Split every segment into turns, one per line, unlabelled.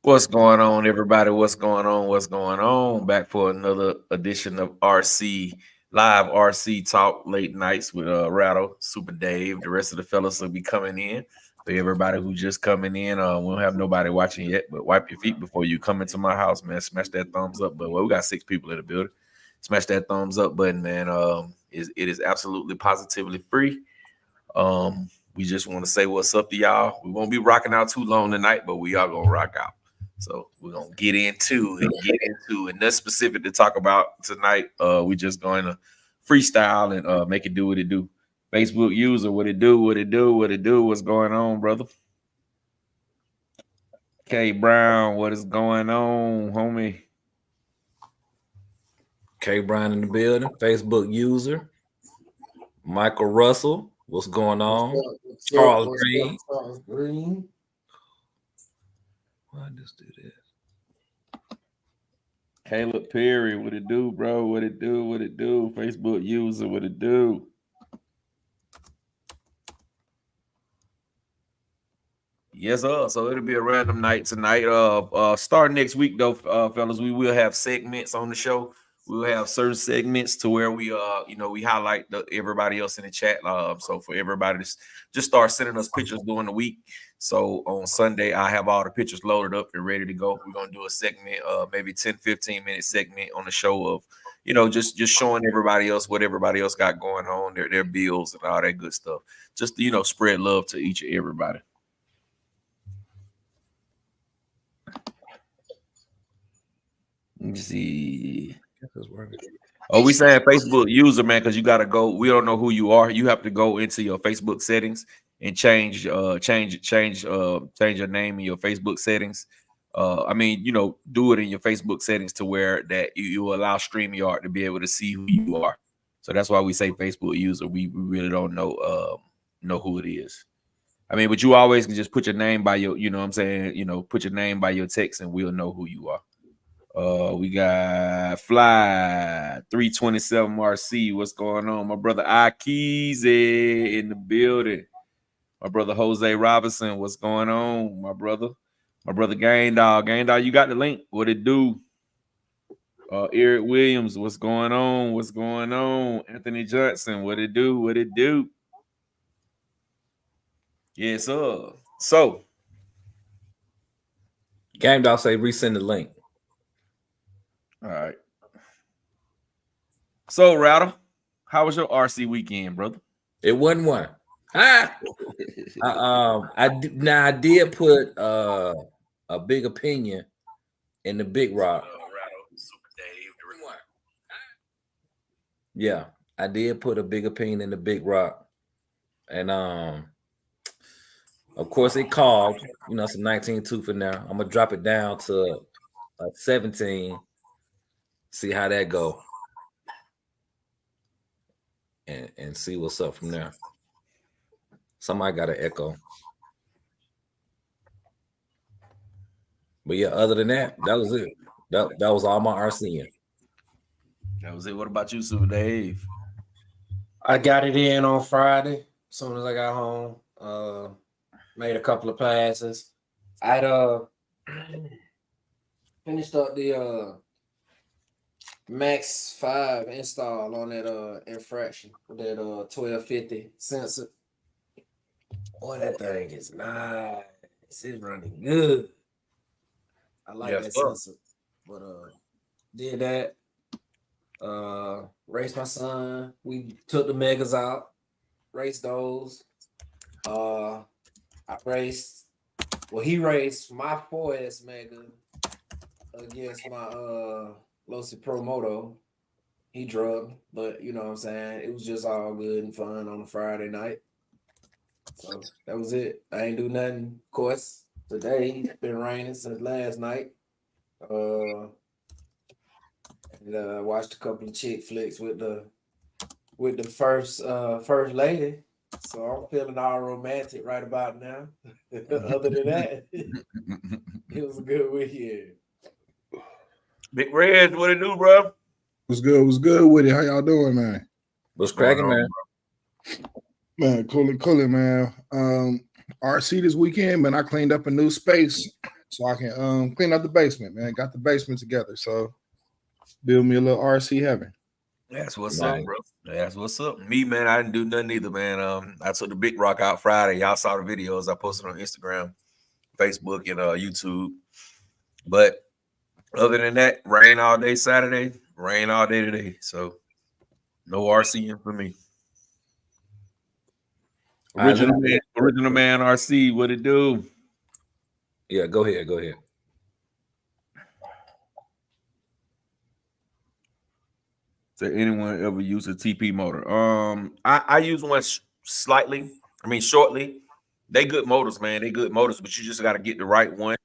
What's going on, everybody? What's going on? What's going on? Back for another edition of RC Live RC Talk late nights with Rattle, Super Dave. The rest of the fellas will be coming in. For everybody who just coming in, we don't have nobody watching yet, but wipe your feet before you come into my house, man. Smash that thumbs up. But well, we got 6 people in the building. Smash that thumbs up button, man. It is absolutely positively free. We just want to say what's up to y'all. We won't be rocking out too long tonight, but we are gonna rock out. So we're gonna get into it. Nothing specific to talk about tonight. We just going to freestyle and make it do what it do. Facebook user, what it do, what it do, what it do, what's going on, brother? K Brown, what is going on, homie?
K Brown in the building, Facebook user. Michael Russell, what's going on? Charles Green. Why just do this?
Caleb Perry, what it do, bro? What it do? What it do? Facebook user, what it do? Yes, sir. So it'll be a random night tonight. Starting next week though, fellas, we will have segments on the show. We will have certain segments to where we we highlight everybody else in the chat. So for everybody to just start sending us pictures during the week. So on Sunday, I have all the pictures loaded up and ready to go. We're gonna do a segment, maybe 10-15 minute segment on the show of just showing everybody else what everybody else got going on, their bills and all that good stuff. Just spread love to each and everybody. Let me see. Oh, we saying Facebook user, man, because you gotta go. We don't know who you are. You have to go into your Facebook settings and change your name in your Facebook settings. Do it in your Facebook settings to where that you allow StreamYard to be able to see who you are. So that's why we say Facebook user. We really don't know who it is. I mean, but you always can just put your name by your, what I'm saying, put your name by your text and we'll know who you are. We got Fly 327 RC. What's going on? My brother Akize in the building. My brother Jose Robinson. What's going on, my brother? My brother Gang Dog. Gang Dog, you got the link. What it do? Eric Williams. What's going on? What's going on? Anthony Johnson. What it do? What it do? Yes, sir. So,
Game Dog say resend the link.
All right. So, Router, how was your RC weekend, brother?
It wasn't one. I did put a big opinion in the Big Rock. Yeah, I did put a big opinion in the Big Rock, and of course it called. It's a 19.2 for now. I'm gonna drop it down to 17. See how that go, and see what's up from there. Somebody got an echo. But yeah, other than that, that was it. That was all my RCing.
That was it. What about you, Super Dave?
I got it in on Friday. As soon as I got home, made a couple of passes. I'd finished up the Max 5 install on that infraction with that 1250 sensor. Boy, that thing is nice. It's running good. I like that sensor. But did that. Raced my son. We took the megas out, raced those. He raced my 4S mega against my Losi Pro Moto. He drugged, but you know what I'm saying? It was just all good and fun on a Friday night. So that was it. I ain't do nothing, of course. Today it's been raining since last night. And watched a couple of chick flicks with the first lady. So I'm feeling all romantic right about now. Other than that, it was a good weekend.
Big Red, what it do, bro?
What's good? What's good with it? How y'all doing, man?
What's cracking, man?
Man, cool, man. RC this weekend, man. I cleaned up a new space. so I can clean up the basement, man. Got the basement together, so build me a little RC heaven.
That's what's up, bro. That's what's up. Me, man, I didn't do nothing either, man. I took the big rock out Friday. Y'all saw the videos I posted on Instagram, Facebook, and YouTube. But other than that, rain all day Saturday, rain all day today. So no RCing for me. Original man RC, what it do?
Yeah, go ahead.
Did anyone ever use a TP motor? I use one shortly. They good motors, man. They good motors, but you just got to get the right one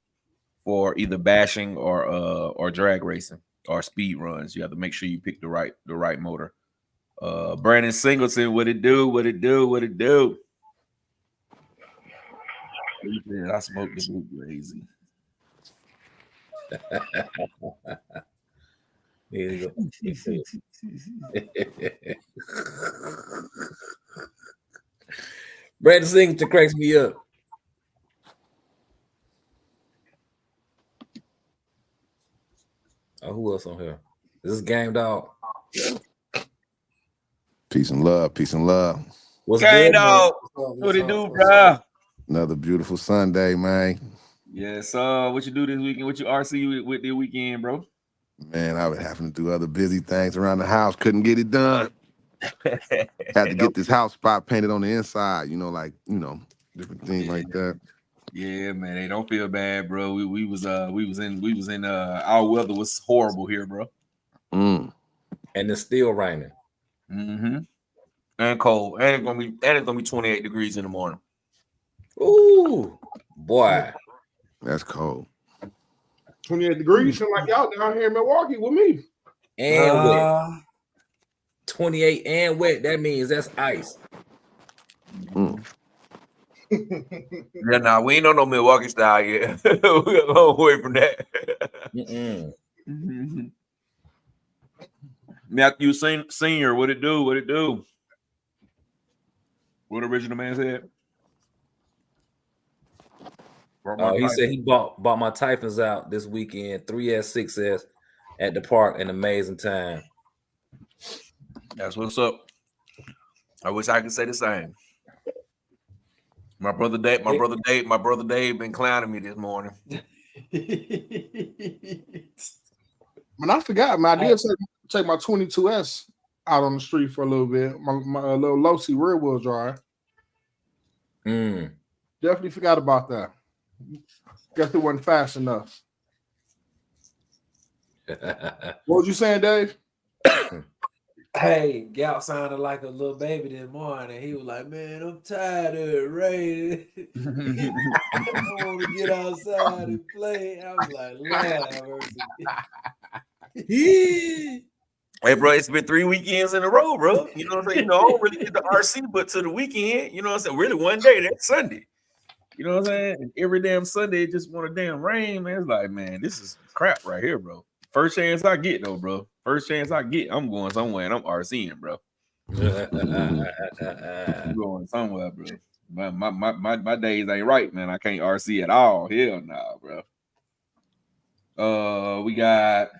for either bashing or drag racing or speed runs. You have to make sure you pick the right motor. Brandon Singleton, what it do? I smoked the boot lazy.
Here you go. Brandon Singleton cracks me up. Oh, who else on here? Is this Game Dog?
Peace and love.
What's
Game
good,
Dog? What it do, bro?
Another beautiful Sunday, man.
Yes, what you do this weekend? What you RC with the weekend, bro?
Man, I was having to do other busy things around the house. Couldn't get it done. Had to get this house spot painted on the inside. Different things like that.
Yeah, man. They don't feel bad, bro. We was in our weather was horrible here, bro.
And it's still raining.
Mm-hmm. And cold. And it's gonna be 28 degrees in the morning.
Ooh, boy.
That's cold.
28 degrees. Seem like y'all down here in Milwaukee with me.
And wet. 28 and wet. That means that's ice.
Yeah, nah, we ain't on no Milwaukee style yet. We're a long way from that. Matthew Senior, what it do? What original man said?
He said he bought my Typhons out this weekend, 3S, 6S at the park, an amazing time.
That's what's up. I wish I could say the same. My brother Dave been clowning me this morning.
Man, I forgot, man. I did take my 22S out on the street for a little bit. My little low-C rear wheel drive. Definitely forgot about that. Guess it wasn't fast enough. What was you saying, Dave?
Hey, Gal sounded like a little baby this morning. He was like, man, I'm tired of it raining. I want to get outside and play. I was like, Lord,
Hey, bro, it's been 3 weekends in a row, bro. You know what I'm saying? I don't really get the RC, but to the weekend, you know what I'm saying? Really, one day, that's Sunday. You know what I'm saying? And every damn Sunday, it just want to damn rain, man. It's like, man, this is crap right here, bro. First chance I get, though, bro. First chance I get, I'm going somewhere and I'm RCing, bro. I'm going somewhere, bro. My days ain't right, man. I can't RC at all. Hell no, bro. We got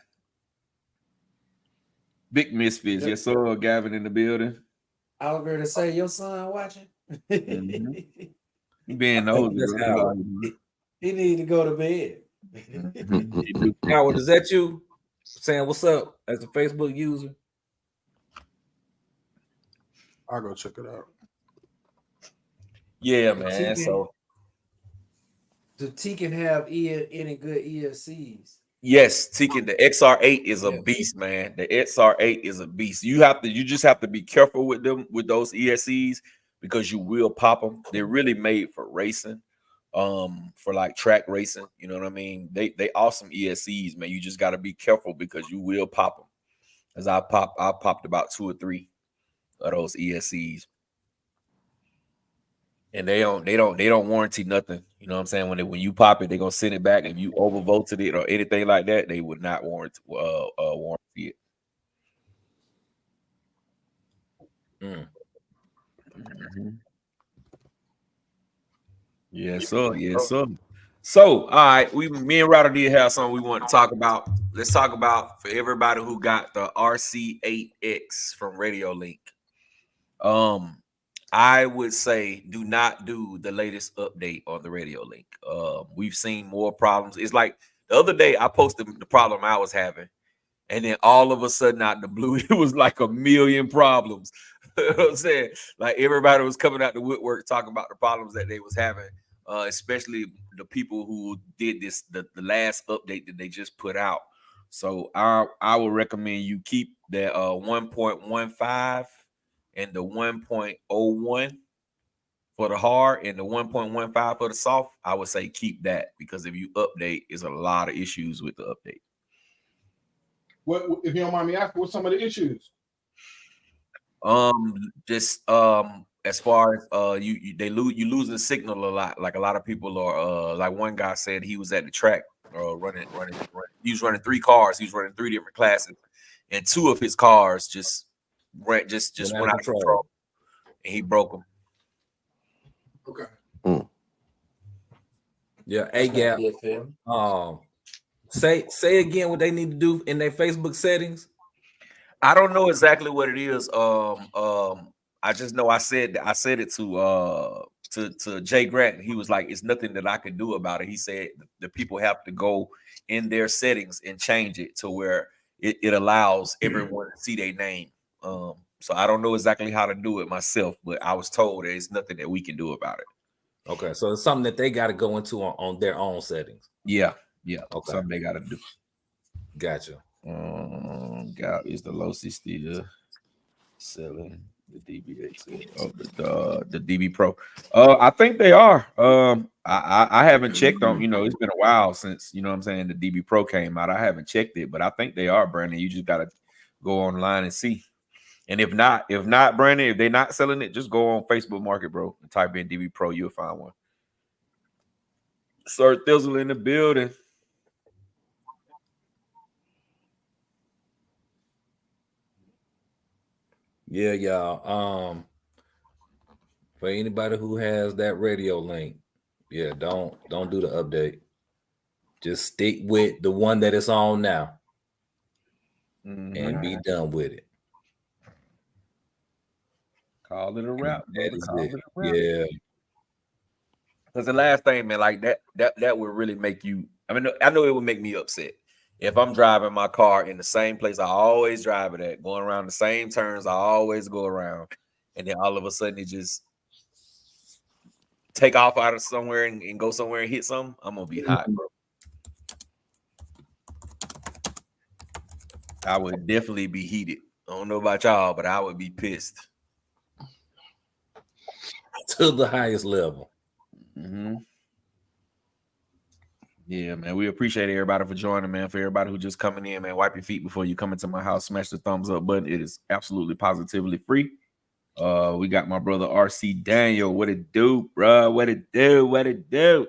Big Misfits. Yes, sir. Gavin in the building.
I was going to say, your son watching?
He being nosy.
He need to go to bed.
Howard, is that you saying what's up as a Facebook user?
I'll go check it out.
Yeah, man. So
do Tegan have any good ESCs?
Yes, Tegan, the XR8 is a beast, man. The XR8 is a beast. You just have to be careful with them, with those ESCs, because you will pop them. They're really made for racing, for like track racing. You know what I mean? They awesome ESCs, man. You just got to be careful because you will pop them. As I popped about 2 or 3 of those ESCs. And they don't warranty nothing. You know what I'm saying? When you pop it, they're gonna send it back. If you overvolted it or anything like that, they would not warranty it. Mm-hmm. Yes, sir. Yes, sir. So, all right, me and Ryder did have something we want to talk about. Let's talk about for everybody who got the RC8X from Radio Link. I would say do not do the latest update on the Radio Link. We've seen more problems. It's like the other day I posted the problem I was having, and then all of a sudden out the blue, it was like a million problems. You know what I'm saying? Like everybody was coming out the woodwork talking about the problems that they was having, especially the people who did this, the last update that they just put out. So I would recommend you keep that 1.15 and the 1.01 for the hard and the 1.15 for the soft. I would say keep that, because if you update, there's a lot of issues with the update.
What, if you don't mind me asking, what's some of the issues?
Just as far as you losing the signal a lot. Like a lot of people are like one guy said he was at the track running. He was running 3 cars. He was running 3 different classes, and 2 of his cars just went out of control, and he broke them.
Okay.
Yeah, A-Gap. Say again what they need to do in their Facebook settings.
I don't know exactly what it is. I just know I said it to Jay Grant. He was like, "It's nothing that I can do about it." He said the people have to go in their settings and change it to where it allows everyone to see their name. So I don't know exactly how to do it myself, but I was told there's nothing that we can do about it.
Okay, so it's something that they got to go into on their own settings.
Yeah.
Okay.
Something they got to do.
Gotcha.
God, is the Losi still selling the DBX? Oh, the DB Pro. I think they are. I haven't checked on. It's been a while since what I'm saying, the DB Pro came out. I haven't checked it, but I think they are, Brandon. You just gotta go online and see. And if not, Brandon, if they're not selling it, just go on Facebook Market, bro, and type in DB Pro. You'll find one. Sir Thizzle in the building.
Yeah, y'all. For anybody who has that Radio Link, yeah, don't do the update. Just stick with the one that it's on now, and be done with it.
Call it a wrap.
Yeah.
Because the last thing, man, like that would really make you. I mean, I know it would make me upset if I'm driving my car in the same place I always drive it at, going around the same turns I always go around, and then all of a sudden it just take off out of somewhere and go somewhere and hit something. I'm gonna be hot, bro. I would definitely be heated. I don't know about y'all, but I would be pissed
to the highest level.
Yeah, man. We appreciate everybody for joining, man. For everybody who just coming in, man, wipe your feet before you come into my house. Smash the thumbs up button. It is absolutely positively free. We got my brother RC Daniel. What it do, bro? What it do?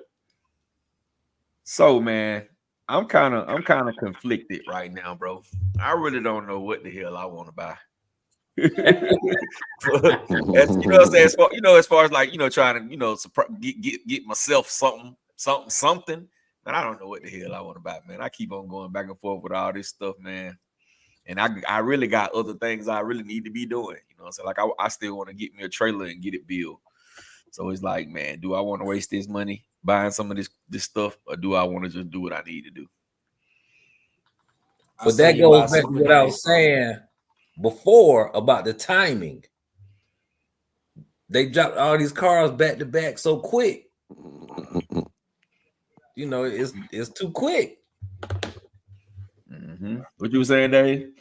So, man, I'm kind of conflicted right now, bro. I really don't know what the hell I want to buy. As far as like trying to get myself something. But I don't know what the hell I want to buy, man. I keep on going back and forth with all this stuff, man. And I really got other things I really need to be doing. So like I still want to get me a trailer and get it built. So it's like, man, do I want to waste this money buying some of this stuff, or do I want to just do what I need to do?
But that goes back to what I was saying before about the timing. They dropped all these cars back to back so quick. It's too quick.
What you were saying, Dave?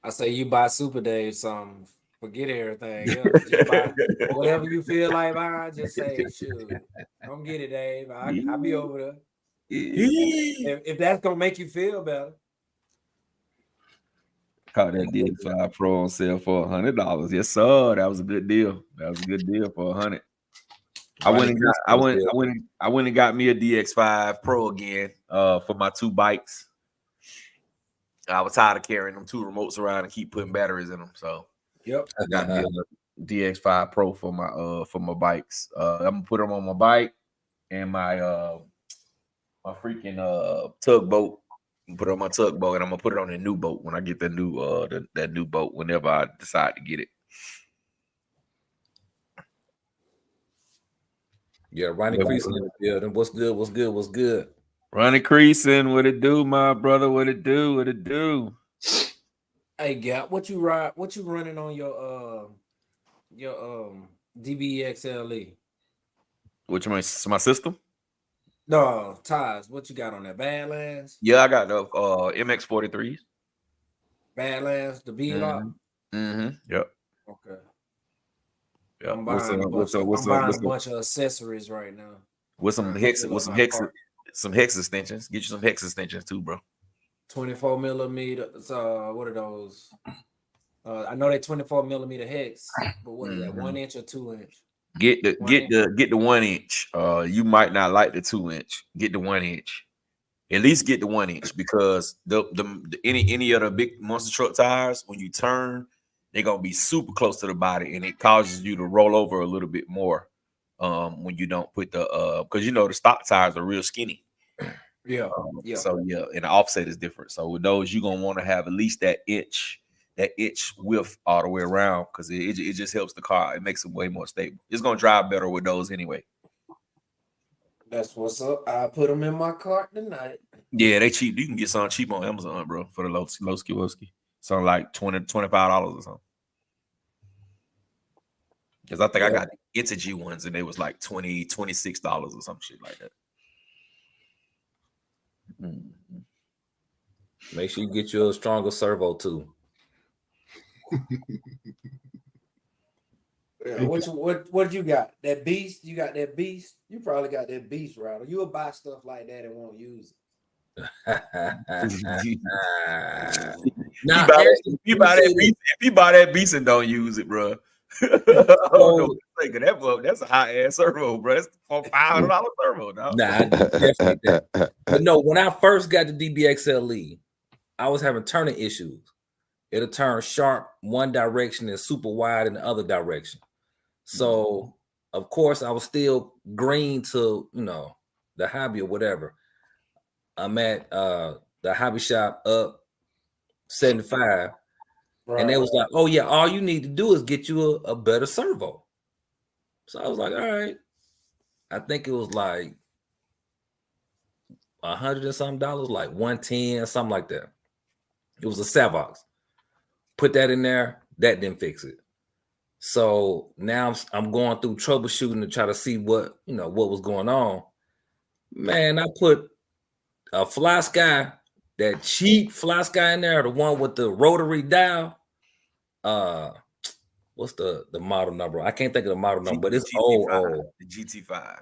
I say you buy Super Dave something. Forget everything else. Just buy whatever you feel like buying. Just say, shoot, come get it, Dave. I'll be over there. If that's gonna make you feel better.
Caught that DX5 Pro on sale for $100. Yes, sir. That was a good deal. That was a good deal for $100. I went and got me a DX5 Pro again for my 2 bikes. I was tired of carrying them 2 remotes around and keep putting batteries in them. So I got me a DX5 Pro for my bikes. I'm gonna put them on my bike and my freaking tugboat. Put it on my tugboat, and I'm gonna put it on a new boat when I get that new boat. Whenever I decide to get it.
Yeah, Ronnie Creason in the building. What's good? What's good? What's good?
Ronnie Creason, what it do, my brother? What it do? What it do?
Hey, Gap, what you running on your DBXLE?
Which my system?
No, Ties. What you got on that? Badlands?
Yeah, I got the MX-43s.
Badlands, the B lock.
Yep.
Okay.
Yeah.
I'm buying a bunch of accessories right now.
With some hex extensions. Get you some hex extensions too, bro.
24 millimeter. What are those? I know they 24 millimeter hex, but what is that? 1 inch or 2 inch?
Get the 1 inch. You might not like the 2 inch. Get the 1 inch. At least get the 1 inch because any of the big monster truck tires, when you turn, they're gonna be super close to the body, and it causes you to roll over a little bit more when you don't put the because the stock tires are real skinny.
Yeah.
So yeah, and the offset is different. So with those, you're gonna want to have at least that inch width all the way around because it just helps the car. It makes it way more stable. It's gonna drive better with those anyway.
That's what's up. I put them in my cart tonight.
Yeah, they cheap. You can get some cheap on Amazon, bro, for the Lowski. Something like $25 or something. Because I think I got the Itagy ones and they was like $26 or some shit like that.
Make sure you get you a stronger servo too.
Yeah, what you got? That beast? You got that beast? You probably got that beast router. You'll buy stuff like that and won't use it.
Now,
if you buy that beast and don't use it, bro. That's a high ass servo, bro. That's $500 servo, dog.
Nah, definitely that. But no, when I first got the DBXLE, I was having turning issues. It'll turn sharp one direction and super wide in the other direction. So, of course, I was still green to the hobby or whatever. I'm at the hobby shop up 75. Right. And they was like, oh, yeah, all you need to do is get you a better servo. So I was like, all right. I think it was like $100 and something, like $110, something like that. It was a Savox. Put that in there. That didn't fix it. So now I'm going through troubleshooting to try to see what was going on. Man, I put a Fly Sky, that cheap Fly Sky in there, the one with the rotary dial. What's the model number? I can't think of the model number, but it's old.
The GT5.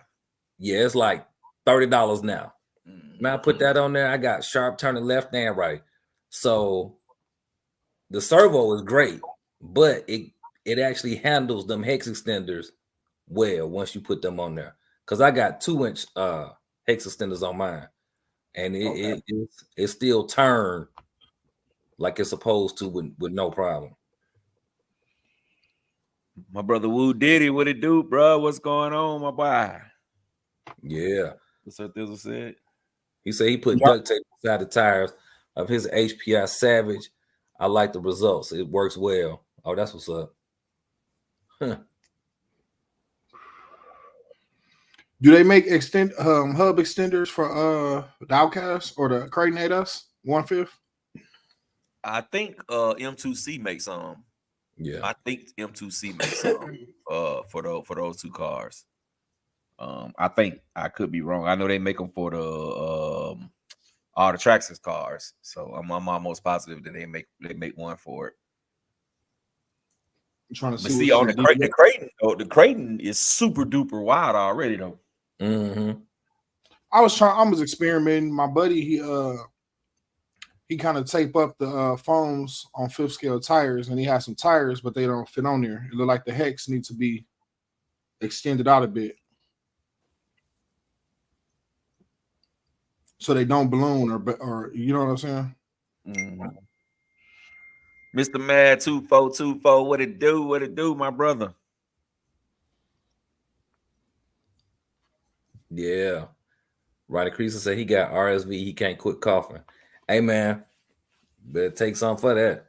Yeah, it's like $30 now. Man, I put that on there. I got sharp turning left and right. So the servo is great, but it actually handles them hex extenders well once you put them on there. Because I got 2-inch hex extenders on mine, and it still turned like it's supposed to with no problem.
My brother Woo Diddy, what it do, bro? What's going on, my boy?
Yeah.
What's up, Thizzle said?
He said he put duct tape inside the tires of his HPI Savage. I like the results. It works well. Oh, that's what's up. Huh.
Do they make hub extenders for the Outcast or the Creighton 8S 1/5?
I think M2C makes some.
Yeah,
I think M2C makes some for those two cars. I think I could be wrong. I know they make them for the all the Traxxas cars, so I'm almost positive that they make one for it.
I'm trying to
see on the Creighton is super duper wide already though.
Mm-hmm.
I was experimenting. My buddy, he kind of tape up the foams on 5th scale tires, and he has some tires, but they don't fit on there. It look like the hex needs to be extended out a bit so they don't balloon or you know what I'm saying.
Mm-hmm. Mr. Mad 2424, what it do, my brother?
Yeah. Ronnie Creason said he got RSV. He can't quit coughing. Hey, man, better take something for that.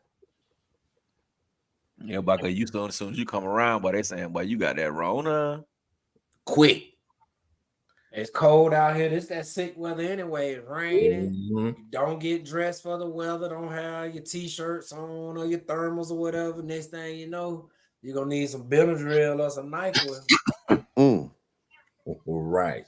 Yeah, but you still as soon as you come around, but they saying, boy, you got that Rona.
Quick.
It's cold out here. It's that sick weather anyway. It's raining.
Mm-hmm.
You don't get dressed for the weather. Don't have your t-shirts on or your thermals or whatever. Next thing you know, you're gonna need some Benadryl or some NyQuil.
Right.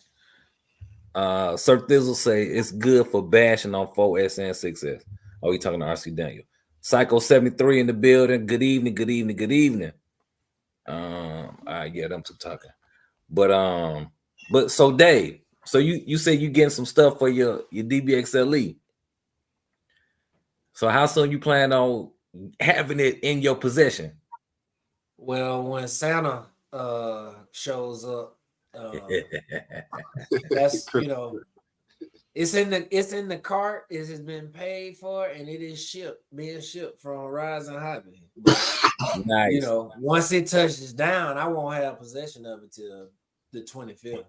Sir Thizzle say it's good for bashing on 4S and 6S. Oh, you talking to RC Daniel. Psycho 73 in the building. Good evening, good evening, good evening. Yeah, them two talking. But so Dave, so you say you getting some stuff for your DBXLE. So how soon you plan on having it in your possession?
Well, when Santa shows up, that's it's in the cart. It has been paid for and it is being shipped from Rising Hobby.
Nice.
Once it touches down, I won't have possession of it till the 25th.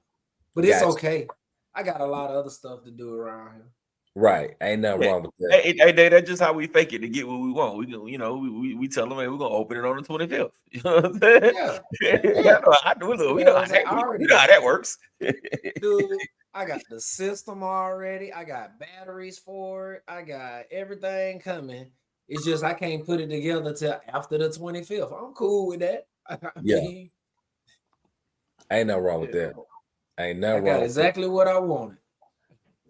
But it's okay. I got a lot of other stuff to do around here.
Right. Ain't nothing wrong with that.
Hey, that's just how we fake it to get what we want. We tell them, hey, we're gonna open it on the 25th. You know what I'm saying? Yeah. We know how that works.
Dude, I got the system already. I got batteries for it. I got everything coming. It's just I can't put it together till after the 25th. I'm cool with that.
Ain't nothing wrong with that. Ain't nothing wrong.
Got exactly what I wanted.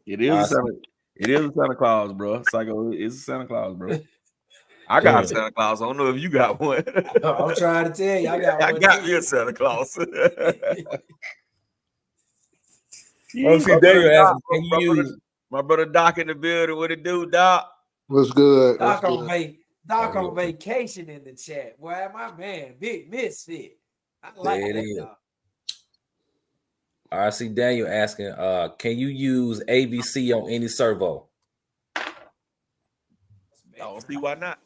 It is a Santa Claus, bro. Psycho is a Santa Claus, bro. I got a Santa Claus. I don't know if you got one.
I'm trying to tell you, I got
me a Santa Claus. My brother Doc in the building. What it do, Doc?
What's good?
Doc on vacation in the chat. Boy, my man, big misfit. I like that, Doc.
RC Daniel asking, can you use ABC on any servo?
I don't see why not.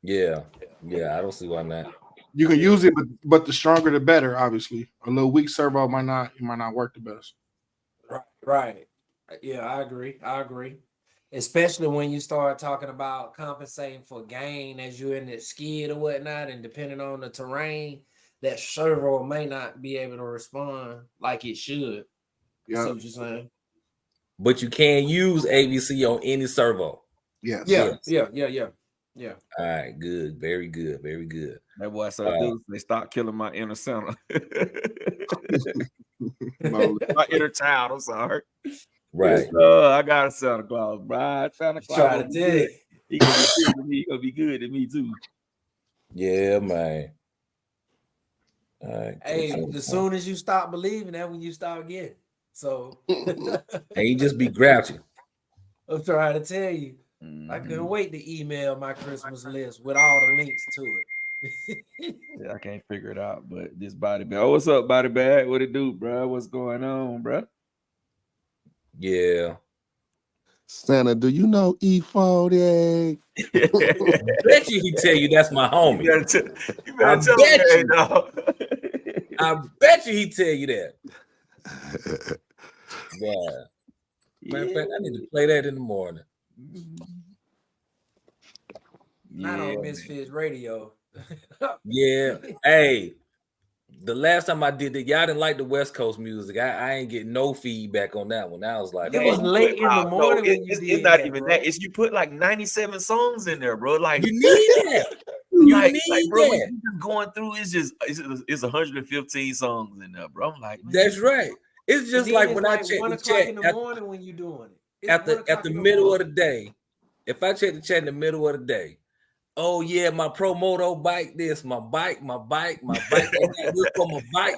Yeah, I don't see why not.
You can use it, but the stronger the better. Obviously, a little weak servo might not work the best.
Right. Yeah, I agree. Especially when you start talking about compensating for gain as you're in the skid or whatnot, and depending on the terrain, that servo may not be able to respond like it should.
Yeah.
See what you're saying?
But you can use ABC on any servo.
Yes.
Yeah.
All right, good. Very good.
That boy they stop killing my inner Santa. My inner child, I'm sorry.
Right.
I got a Santa Claus, bro. Santa Claus.
Trying to tell you.
He gonna be good to me. He gonna be good to me too.
Yeah, man. All right,
hey, as soon as you stop believing, that's when you start getting. So
and you just be grouchy.
I'm trying to tell you. I couldn't wait to email my Christmas list with all the links to it.
Yeah, I can't figure it out, but this body bag. Oh, what's up, body bag? What it do, bro? What's going on, bro?
Yeah.
Santa, do you know E40?
Bet you he tell you that's my homie.
You better tell him that, dog.
I bet you he tell you that. Yeah. Matter of fact, I need to play that in the morning.
Not on Misfits Radio.
Yeah. Hey, the last time I did that, y'all didn't like the West Coast music. I ain't getting no feedback on that one. I was like,
it was late in the morning.
It's not even that. It's you put like 97 songs in there, bro. Like
you need that. You need
bro,
that.
what you just going through it's 115 songs in there, bro. I'm like, man.
That's right. It's just like when I check the chat
in the morning when you're doing it.
At the middle of the day. If I check the chat in the middle of the day, oh yeah, my Pro Moto bike, this, my bike, I got this for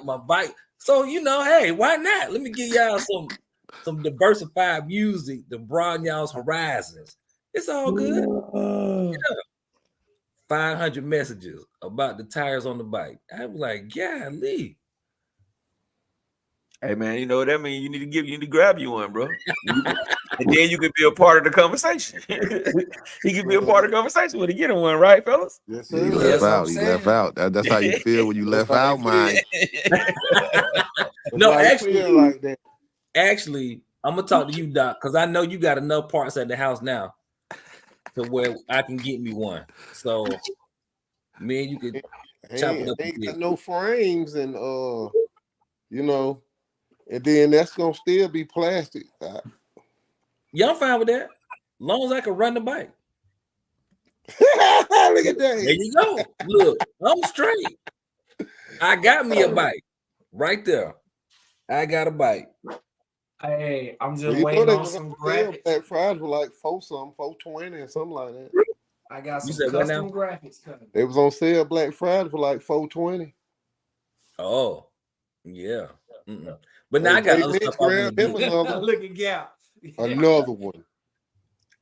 my bike. So hey, why not? Let me give y'all some diversified music to broaden y'all's horizons. It's all good. 500 messages about the tires on the bike. I was like, golly.
Hey man, you know what that means? You need to grab you one, bro. And then you can be a part of the conversation. He can be a part of the conversation when he get him one, right, fellas?
Yes,
He left out. That's how you feel when you left out, man.
No,
like that.
actually, I'm gonna talk to you, Doc, because I know you got enough parts at the house now to where I can get me one. So me and you could chop it up a
Ain't
bit.
got no frames and you know, and then that's gonna still be plastic.
Yeah, I'm fine with that. Long as I can run the bike.
Look at
There
that.
you go. Look, I'm straight. I got me a bike right there. I got a bike.
Hey, I'm
Well,
just
you know
waiting
they
on
was
some
on sale
graphics.
Black Friday for like 420 or something like that.
I got
You
some
said what now?
custom graphics coming.
They was on sale Black Friday for like 420.
Oh, yeah. But now
Hey,
I got
Jay
other
Nix
stuff I want
grabbed
to
him
get.
Look at Gap.
another one.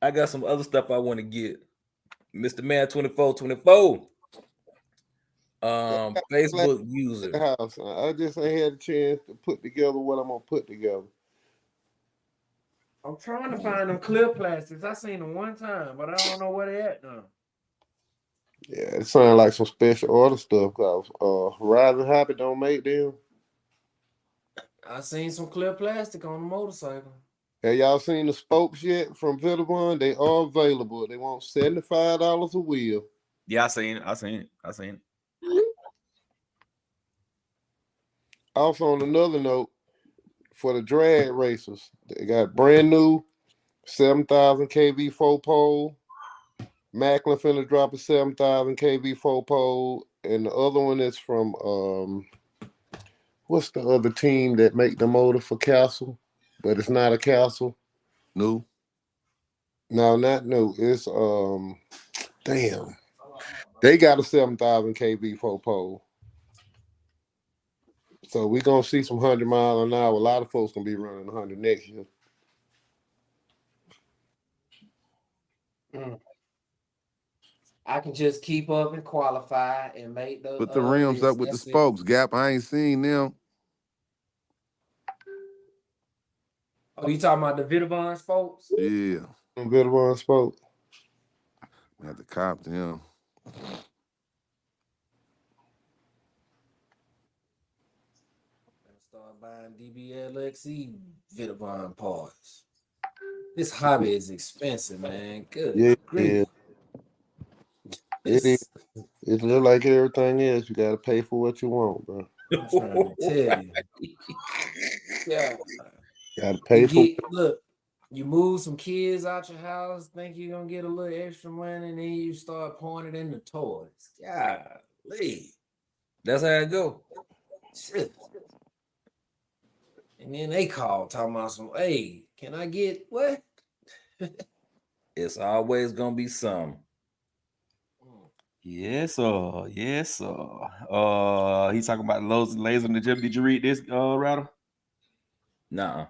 I got some other stuff I want to get. Mr. Man 2424. Facebook user.
House. I just ain't had a chance to put together what I'm gonna put together.
I'm trying to find them clear plastics. I seen them one time, but I don't know where they at now.
Yeah, it sounded like some special order stuff. Cause Horizon Hobby don't make them.
I seen some clear plastic on the motorcycle.
Have y'all seen the spokes yet from Vitavon? They are available. They want $75 a wheel.
Yeah, I seen it.
Also, on another note, for the drag racers, they got brand new 7,000 kV 4 pole. Macklin finna drop a 7,000 kV 4 pole, and the other one is from what's the other team that make the motor for Castle, but it's not a Castle.
No.
No, not new. It's damn. They got a 7,000 kV 4 pole. So we're gonna see some 100 mile an hour. A lot of folks gonna be running 100 next year.
I can just keep up and qualify and make the
Put the rims up with the spokes, Gap. I ain't seen them.
Oh, you talking about the Vitavon spokes?
Yeah.
Vitavon spoke.
I had to cop them.
Start buying DBLXE Vitavon parts. This hobby is expensive, man. Good
Yeah,
grief.
it is. It's just like everything else. You gotta pay for what you want, bro.
I'm trying to tell you. Yeah.
Gotta pay for.
Look, you move some kids out your house, think you're gonna get a little extra money, and then you start pouring it into toys. Golly.
That's how it go.
Shit. And then they call talking about some, hey, can I get what?
It's always gonna be some.
Yes, sir. Yes, sir. He's talking about laser in the gym. Did you read this, Rattle?
Nah.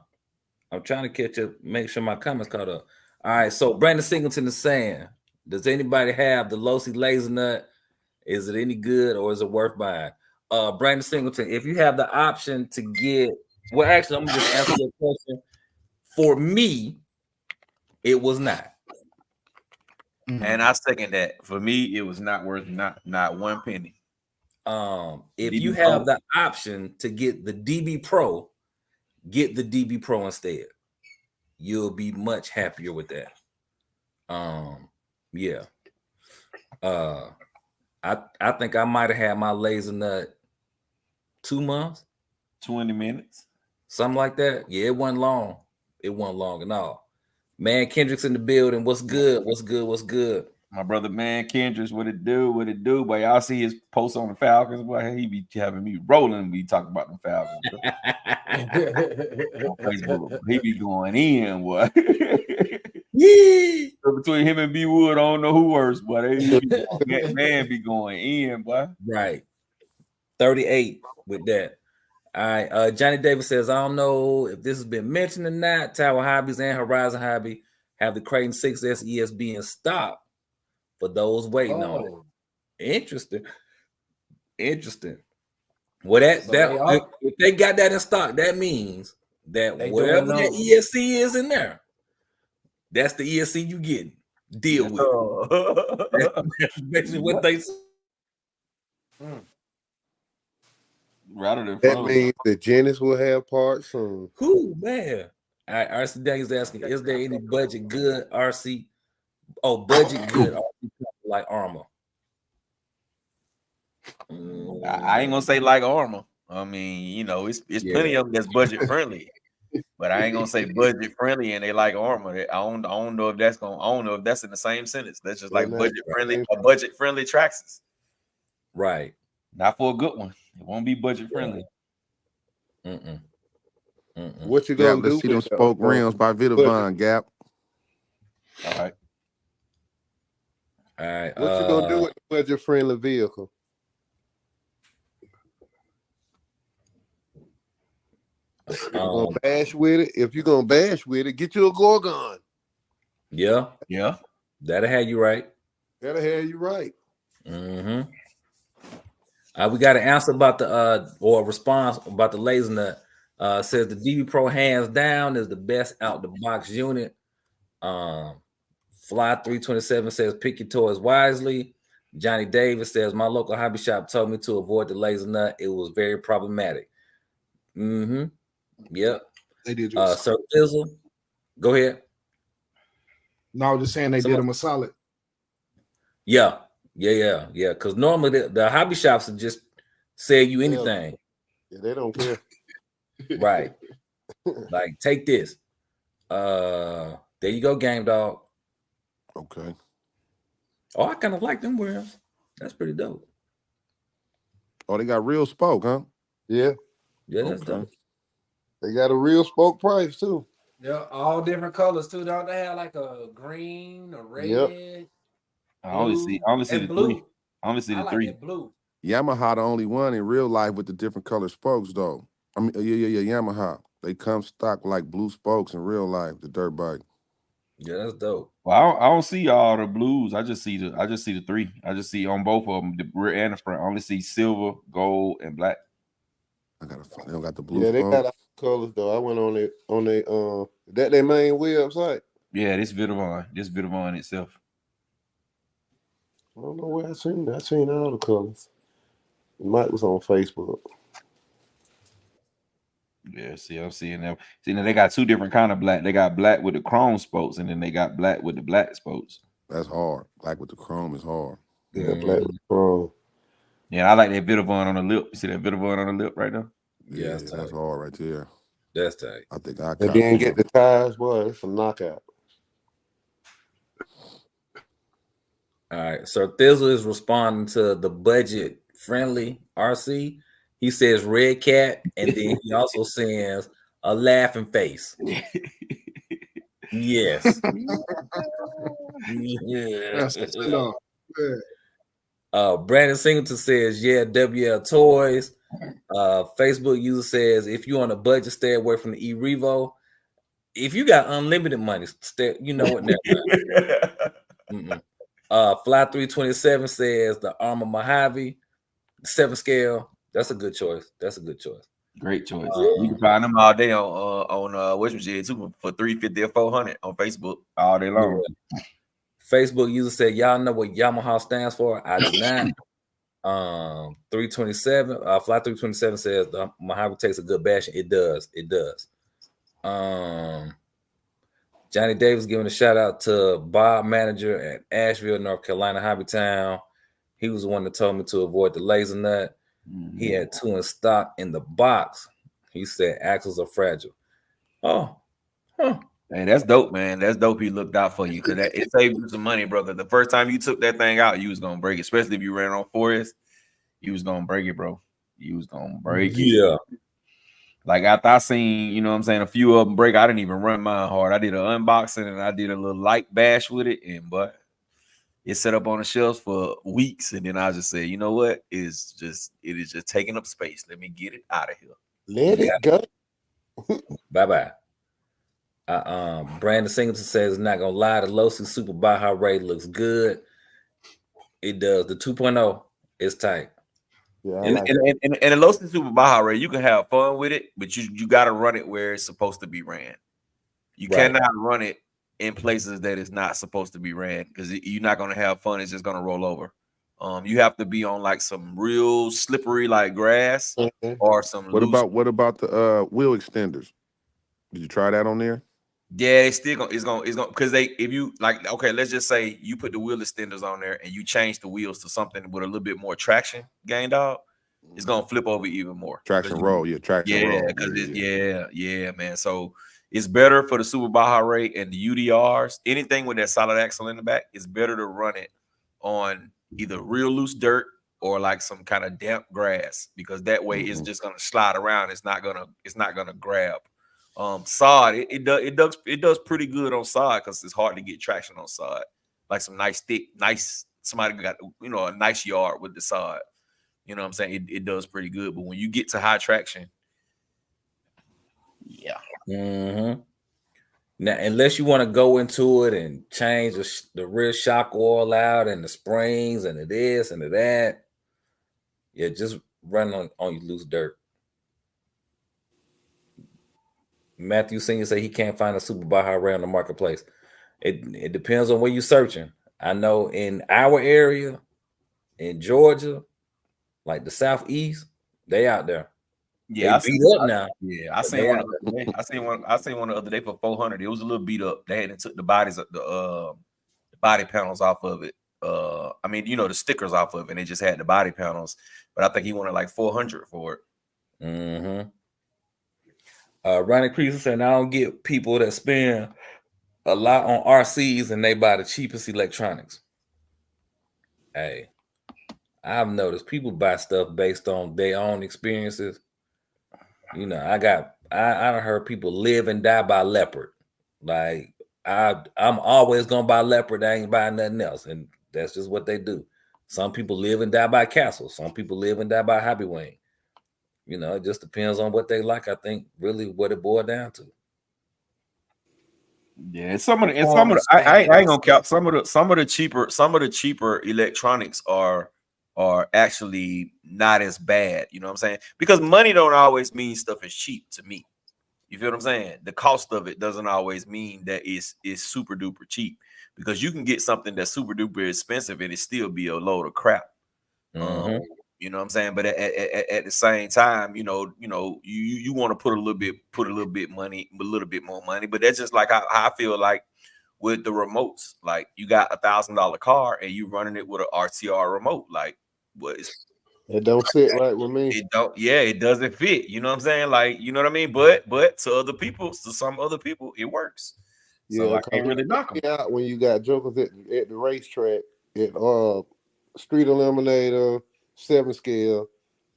I'm trying to catch up, make sure my comments caught up. All right, so Brandon Singleton is saying, does anybody have the Losi laser nut? Is it any good or is it worth buying? Brandon Singleton, if you have the option to get, well, actually, I'm gonna just answer your question. For me, it was not.
And I second that. For me, it was not worth not one penny.
If
DB
you have the option to get the DB Pro, get the DB Pro instead. You'll be much happier with that. Yeah. I think I might have had my laser nut 2 months,
20 minutes,
something like that. Yeah, it wasn't long. It wasn't long at all. Man, Kendrick's in the building. What's good? What's good? What's good?
My brother, man, Kendrick, what it do? What it do? Boy, y'all see his posts on the Falcons. Boy, he be having me rolling. We talking about the Falcons. On Facebook, he be going in, boy.
Yeah.
So between him and B Wood, I don't know who worse, but that man be going in, boy.
Right. 38 with that. All right. Johnny Davis says, I don't know if this has been mentioned or not. Tower Hobbies and Horizon Hobby have the Creighton 6S ESB in stock for those waiting on it. Interesting. Well, if they got that in stock, that means that wherever that ESC is in there, that's the ESC you getting. Deal with. That's basically what they say.
That means that Jennings will have parts soon.
Who, man? RC Daniel's asking, is there any budget good RC? Oh, budget good RC like Armor.
I ain't gonna say like Armor. I mean, you know, it's plenty of them that's budget friendly, but I ain't gonna say budget friendly and they like Armor. I don't know if that's in the same sentence. That's just like budget friendly or budget friendly Traxxas.
Right.
Not for a good one. It won't be budget friendly.
What you gonna do?
Let's see them spoke rims by Vitavon, Gap.
All right.
What you gonna do with the budget friendly vehicle? You gonna bash with it? If you're gonna bash with it, get you a Gorgon.
Yeah. That'll have you right.
That'll have you right.
We got an answer about the or a response about the laser nut. Says the DB Pro hands down is the best out the box unit. Fly 327 says pick your toys wisely. Johnny Davis says my local hobby shop told me to avoid the laser nut. It was very problematic. Yep.
They did.
Sir Fizzle, go ahead.
No, I was just saying they did them a solid.
Yeah. Because normally the hobby shops will just sell you anything.
Yeah, they don't care.
Right. Like, take this. There you go, Game Dog.
Okay.
Oh, I kind of like them rims. That's pretty dope.
Oh, they got real spoke, huh?
Yeah.
Yeah, that's dope.
They got a real spoke price too.
Yeah, all different colors too. Don't they have like a green, a red?
Yep. I only see the
blue.
three. I only see the
like
three.
Blue.
Yamaha the only one in real life with the different color spokes, though. I mean, yeah, Yamaha. They come stock like blue spokes in real life, the dirt bike.
Yeah, that's dope.
Well, I don't see all the blues. I just see the three. I just see on both of them, the rear and the front. I only see silver, gold, and black.
They don't got the blue.
Yeah, they got all colors though. I went on it that their main website.
Yeah, this Vitavon itself.
I don't know where I seen that. I seen all the colors. Mike was on Facebook.
Yeah, see, I'm seeing them. See, now they got two different kind of black. They got black with the chrome spokes, and then they got black with the black spokes.
That's hard. Black with the chrome is hard.
Yeah, black with the chrome.
Yeah, I like that Vitavon on the lip. You see that Vitavon on the lip right now?
Yeah, that's hard right there.
That's tight.
I think I
and then get the tires, boy. It's a knockout.
All right. So Thizzle is responding to the budget friendly RC. He says red cat, and then he also sends a laughing face. Yes.
Yes.
Brandon Singleton says, yeah, WL Toys. Facebook user says, if you're on a budget, stay away from the E-Revo. If you got unlimited money, you know what? Fly 327 says the Armor Mojave 7 scale. That's a good choice.
Great choice. You can find them all day on which machine too for $350 or $400 on Facebook all day long.
Yeah. Facebook user said, y'all know what Yamaha stands for? I do not. 327, Fly 327 says the Mojave takes a good bashing. It does. Johnny Davis giving a shout out to Bob, manager at Asheville, North Carolina, Hobbytown. He was the one that told me to avoid the laser nut. He had 2 in stock in the box. He said axles are fragile.
Hey, that's dope, man. That's dope. He looked out for you because it saved you some money, brother. The first time you took that thing out, you was gonna break it, especially if you ran on forest. You was gonna break it, bro. You was gonna break it.
Yeah.
Like after I seen, you know what I'm saying, a few of them break, I didn't even run mine hard. I did an unboxing and I did a little light bash with it, but it set up on the shelves for weeks, and then I just said, you know what? It is just taking up space. Let me get it out of here.
Let it go.
Bye-bye. Brandon Singleton says, not gonna lie, the Losi Super Baja Ray looks good. It does. The 2.0 is tight.
Yeah,
and the Losi Super Baja Ray, you can have fun with it, but you got to run it where it's supposed to be ran. You cannot run it in places that it's not supposed to be ran because you're not going to have fun. It's just going to roll over. You have to be on like some real slippery like grass or some.
What about the wheel extenders? Did you try that on there?
Yeah, it's gonna because if you like, okay, let's just say you put the wheel extenders on there and you change the wheels to something with a little bit more traction gain, dog, it's gonna flip over even more.
Traction roll, traction roll.
Because yeah, man. So it's better for the Super Baja rate and the UDRs. Anything with that solid axle in the back, it's better to run it on either real loose dirt or like some kind of damp grass, because that way it's just gonna slide around. It's not gonna grab. Sod, it does pretty good on sod because it's hard to get traction on sod. Like some nice thick, somebody got a nice yard with the sod. You know what I'm saying? It does pretty good. But when you get to high traction, yeah.
Mm-hmm. Now, unless you want to go into it and change the rear shock oil out and the springs and the this and the that, yeah, just run on your loose dirt. Matthew Senior say he can't find a Super Baja Ray on the marketplace. It depends on where you're searching. I know in our area, in Georgia, like the Southeast, they out there.
Yeah,
they beat up now.
Yeah, I seen one. I seen one the other day for 400. It was a little beat up. They had took the bodies of the body panels off of it. I mean, the stickers off of it, and they just had the body panels. But I think he wanted like 400 for it.
Mm-hmm. Ronnie Creason said, I don't get people that spend a lot on RCs and they buy the cheapest electronics. Hey, I've noticed people buy stuff based on their own experiences. I done heard people live and die by Leopard. Like I'm always gonna buy Leopard. I ain't buying nothing else, and that's just what they do. Some people live and die by Castle. Some people live and die by Hobby Wing. It just depends on what they like. I think really what it boiled down to.
Yeah, I ain't gonna count some of the cheaper electronics are actually not as bad. You know what I'm saying? Because money don't always mean stuff is cheap to me. You feel what I'm saying? The cost of it doesn't always mean that it's super duper cheap, because you can get something that's super duper expensive and it still be a load of crap.
Mm-hmm.
You know what I'm saying? But at the same time, you want to put a little bit more money. But that's just like how I feel like with the remotes. Like you got $1,000 car and you running it with an RTR remote. Like
it don't sit right with me.
It doesn't fit. You know what I'm saying? Like, you know what I mean? But to some other people, it works. So I can't really knock them
out when you got jokers at the racetrack at Street Eliminator 7 scale.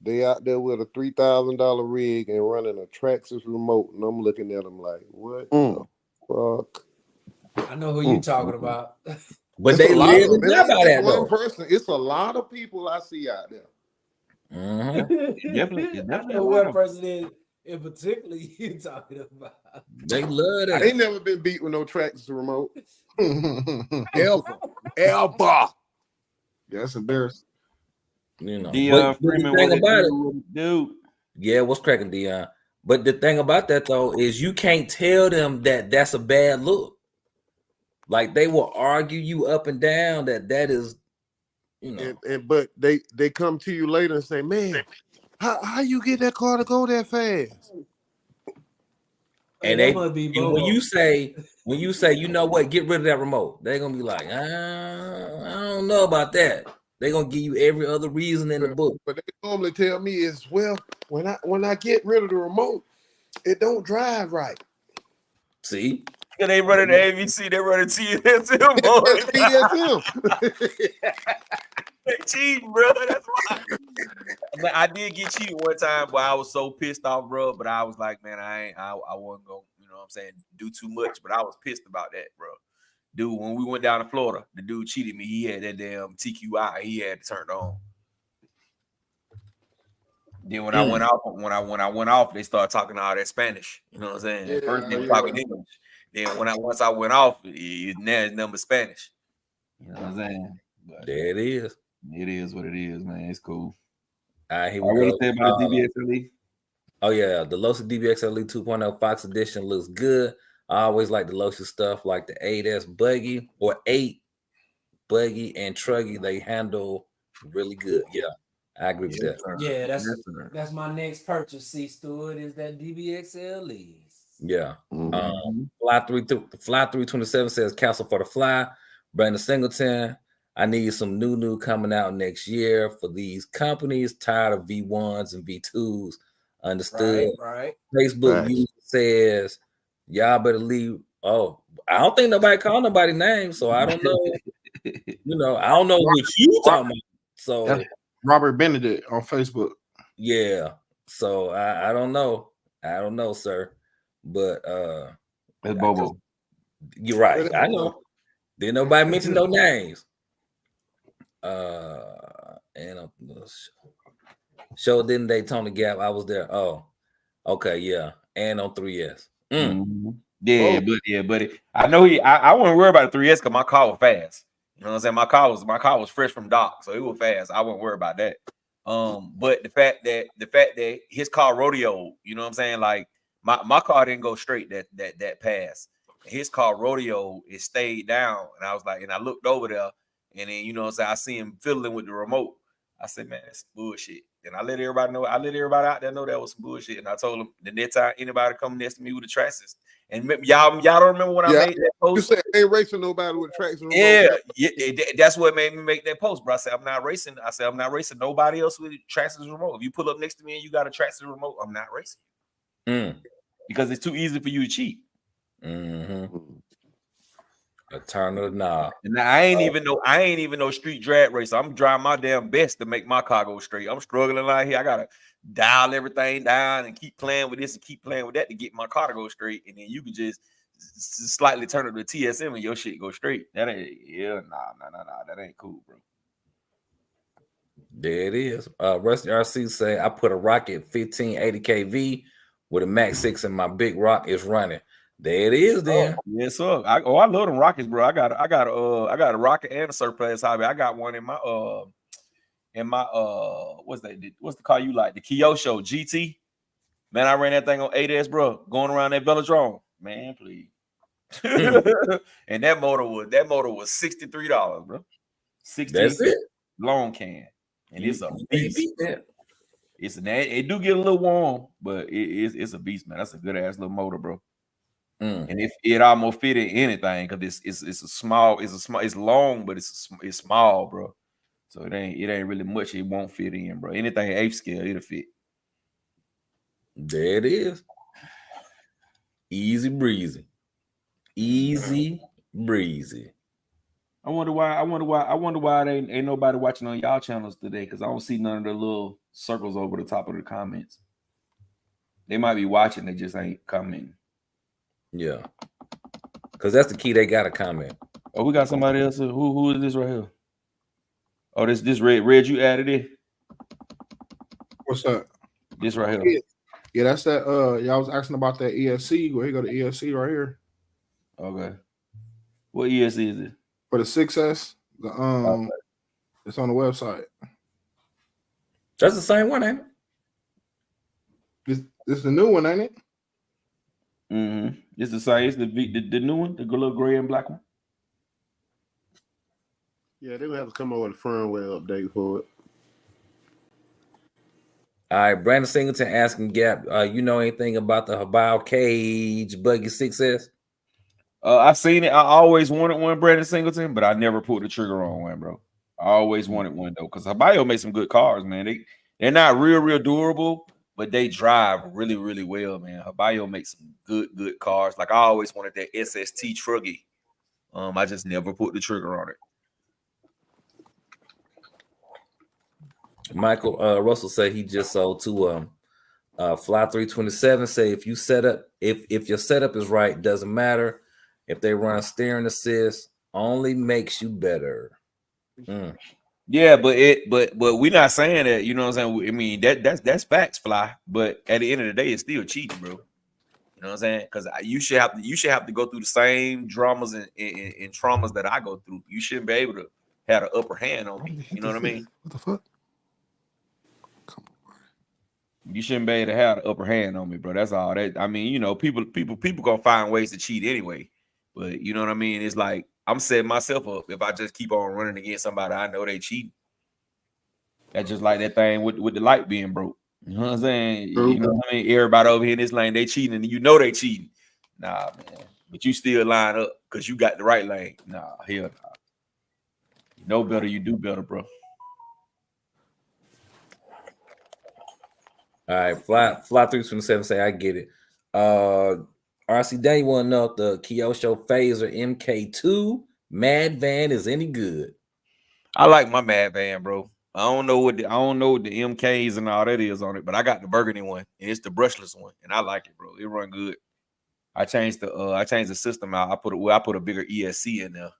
They out there with a $3,000 rig and running a Traxxas remote, and I'm looking at them like, what the fuck?
I know who you talking about.
But they live and die by that
one
though.
person. It's a lot of people I see out there.
Mm-hmm.
definitely
I know one person in particular you talking about.
They love that.
I ain't never been beat with no Traxxas remote. Ever.
That's embarrassing.
But
Freeman,
the thing about it,
dude.
Yeah, what's cracking, Dion? But the thing about that though is you can't tell them that that's a bad look. Like they will argue you up and down that is,
but they come to you later and say, man, how you get that car to go that fast?
And when you say, you know what, get rid of that remote, they're gonna be like, I don't know about that. They're gonna give you every other reason in the book.
But they normally tell me is, well, when I get rid of the remote, it don't drive right.
See?
Because they running the AVC, they running TSM. They cheating, bro. That's why. I did get cheated one time where I was so pissed off, bro. But I was like, man, I wasn't gonna, you know what I'm saying, do too much. But I was pissed about that, bro. Dude, when we went down to Florida, the dude cheated me. He had that damn TQI. He had it turned on. Then when I went off, they started talking all that Spanish. You know what I'm saying? At first they were talking English. Then once I went off, now it's number Spanish. You know what I'm saying? But
there it is.
It is what it is, man. It's cool.
All right, here we go.
Say about the DBXLE?
Oh yeah, the Losi DBXLE 2.0 Fox Edition looks good. I always like the Losi stuff, like the 8S buggy or 8 buggy and truggy. They handle really good. Yeah, I agree with that.
Yeah, that's my next purchase. C Stewart is that DBXLE.
Yeah.
Mhm.
Fly 327 says Castle for the Fly. Brandon Singleton, I need some new coming out next year for these companies. Tired of V1s and V2s. Understood.
Right.
Facebook
Facts.
user says, y'all better leave. Oh, I don't think nobody called nobody name, so I don't know. I don't know what you talking about. So
That's Robert Benedict on Facebook.
yeah. So I don't know. I don't know, sir. But
That's Bobo.
you're right. I know. Didn't nobody mention no names. And show didn't Daytona Gap. I was there. Oh, okay, yeah. And on 3S.
Yeah, but I know I wasn't worried about the 3S because my car was fast. You know what I'm saying? My car was fresh from dock, so it was fast. I wasn't worried about that. But the fact that his car rodeo, you know what I'm saying? Like my car didn't go straight that pass. His car rodeo, it stayed down, and I was like, and I looked over there, and then you know what I'm saying, I see him fiddling with the remote. I said, man, that's bullshit. And I let everybody know. I let everybody out there know that was some bullshit. And I told them the next time anybody come next to me with the trackers, and y'all don't remember when I made that post?
You said ain't racing nobody with traction.
That's what made me make that post, bro. I said I'm not racing. I said I'm not racing nobody else with trackers remote. If you pull up next to me and you got a trackers remote, I'm not racing. Because it's too easy for you to cheat.
A turn of the knob.
And I ain't even no street drag racer. I'm trying my damn best to make my car go straight. I'm struggling out here. I gotta dial everything down and keep playing with this and keep playing with that to get my car to go straight. And then you can just slightly turn it to TSM and your shit go straight. That ain't that ain't cool, bro.
There it is. Rusty RC say I put a Rocket 1580 kV with a Max 6 and my big rock is running. There it is, then.
Yes, sir. I love them Rockets, bro. I got a Rocket and a surplus hobby. I got one in my what's the car you like? The Kyosho GT. Man, I ran that thing on 8S, bro. Going around that velodrome. Man, please. And that motor was $63, bro. 16.
That's it.
Long can. And it's a beast.
It's
it do get a little warm, but it's a beast, man. That's a good ass little motor, bro. And if it almost fit in anything, because it's long, but it's small, bro. So it ain't really much. It won't fit in, bro. Anything 8th scale, it'll fit.
There it is. Easy breezy. Easy breezy.
I wonder why ain't nobody watching on y'all channels today, because I don't see none of the little circles over the top of the comments. They might be watching, they just ain't commenting.
Yeah, because that's the key. They got to comment.
Oh, we got somebody else. Who is this right here? Oh, this red you added it.
What's that?
This right here.
Yeah, that's that. Y'all was asking about that ESC. Well, here go the ESC right here.
Okay. What ESC is it?
For the 6S. The It's on the website.
That's the same one, ain't
it? It's the new one, ain't it?
Mm-hmm. It's the same. It's the new one, the little gray and black one.
Yeah, they would have to come up with a firmware update for it.
All right, Brandon Singleton asking Gap, you know anything about the Habao Cage Buggy 6S?
I've seen it. I always wanted one, Brandon Singleton, but I never pulled the trigger on one, bro. I always wanted one though, because Habao makes some good cars, man. They're not real durable, but they drive really, really well, man. Habao makes some good cars. Like I always wanted that SST Truggy. I just never put the trigger on it.
Michael Russell said he just sold to Fly 327. Say if you set up, if your setup is right, doesn't matter. If they run steering assist, only makes you better.
Yeah, but we're not saying that, you know what I'm saying? I mean, that's facts, Fly. But at the end of the day, it's still cheating, bro. You know what I'm saying? Because you should have to go through the same dramas and traumas that I go through. You shouldn't be able to have an upper hand on me. You know what I mean?
What the fuck?
You shouldn't be able to have the upper hand on me, bro. That's all. That I mean, you know, people gonna find ways to cheat anyway. But you know what I mean? It's like I'm setting myself up if I just keep on running against somebody I know they cheating. That's just like that thing with the light being broke. You know what I'm saying?
True.
You know what I mean? Everybody over here in this lane, they cheating, and you know they cheating. Nah, man. But you still line up because you got the right lane. Nah, hell nah. You know better, you do better, bro.
All right, fly 327 say I get it. RC Daniel want to know if the Kyosho Phaser MK2 Mad Van is any good.
I like my Mad Van, bro. I don't know what the MKs and all that is on it, but I got the burgundy one and it's the brushless one, and I like it, bro. It run good. I changed the system out. I put a bigger ESC in there.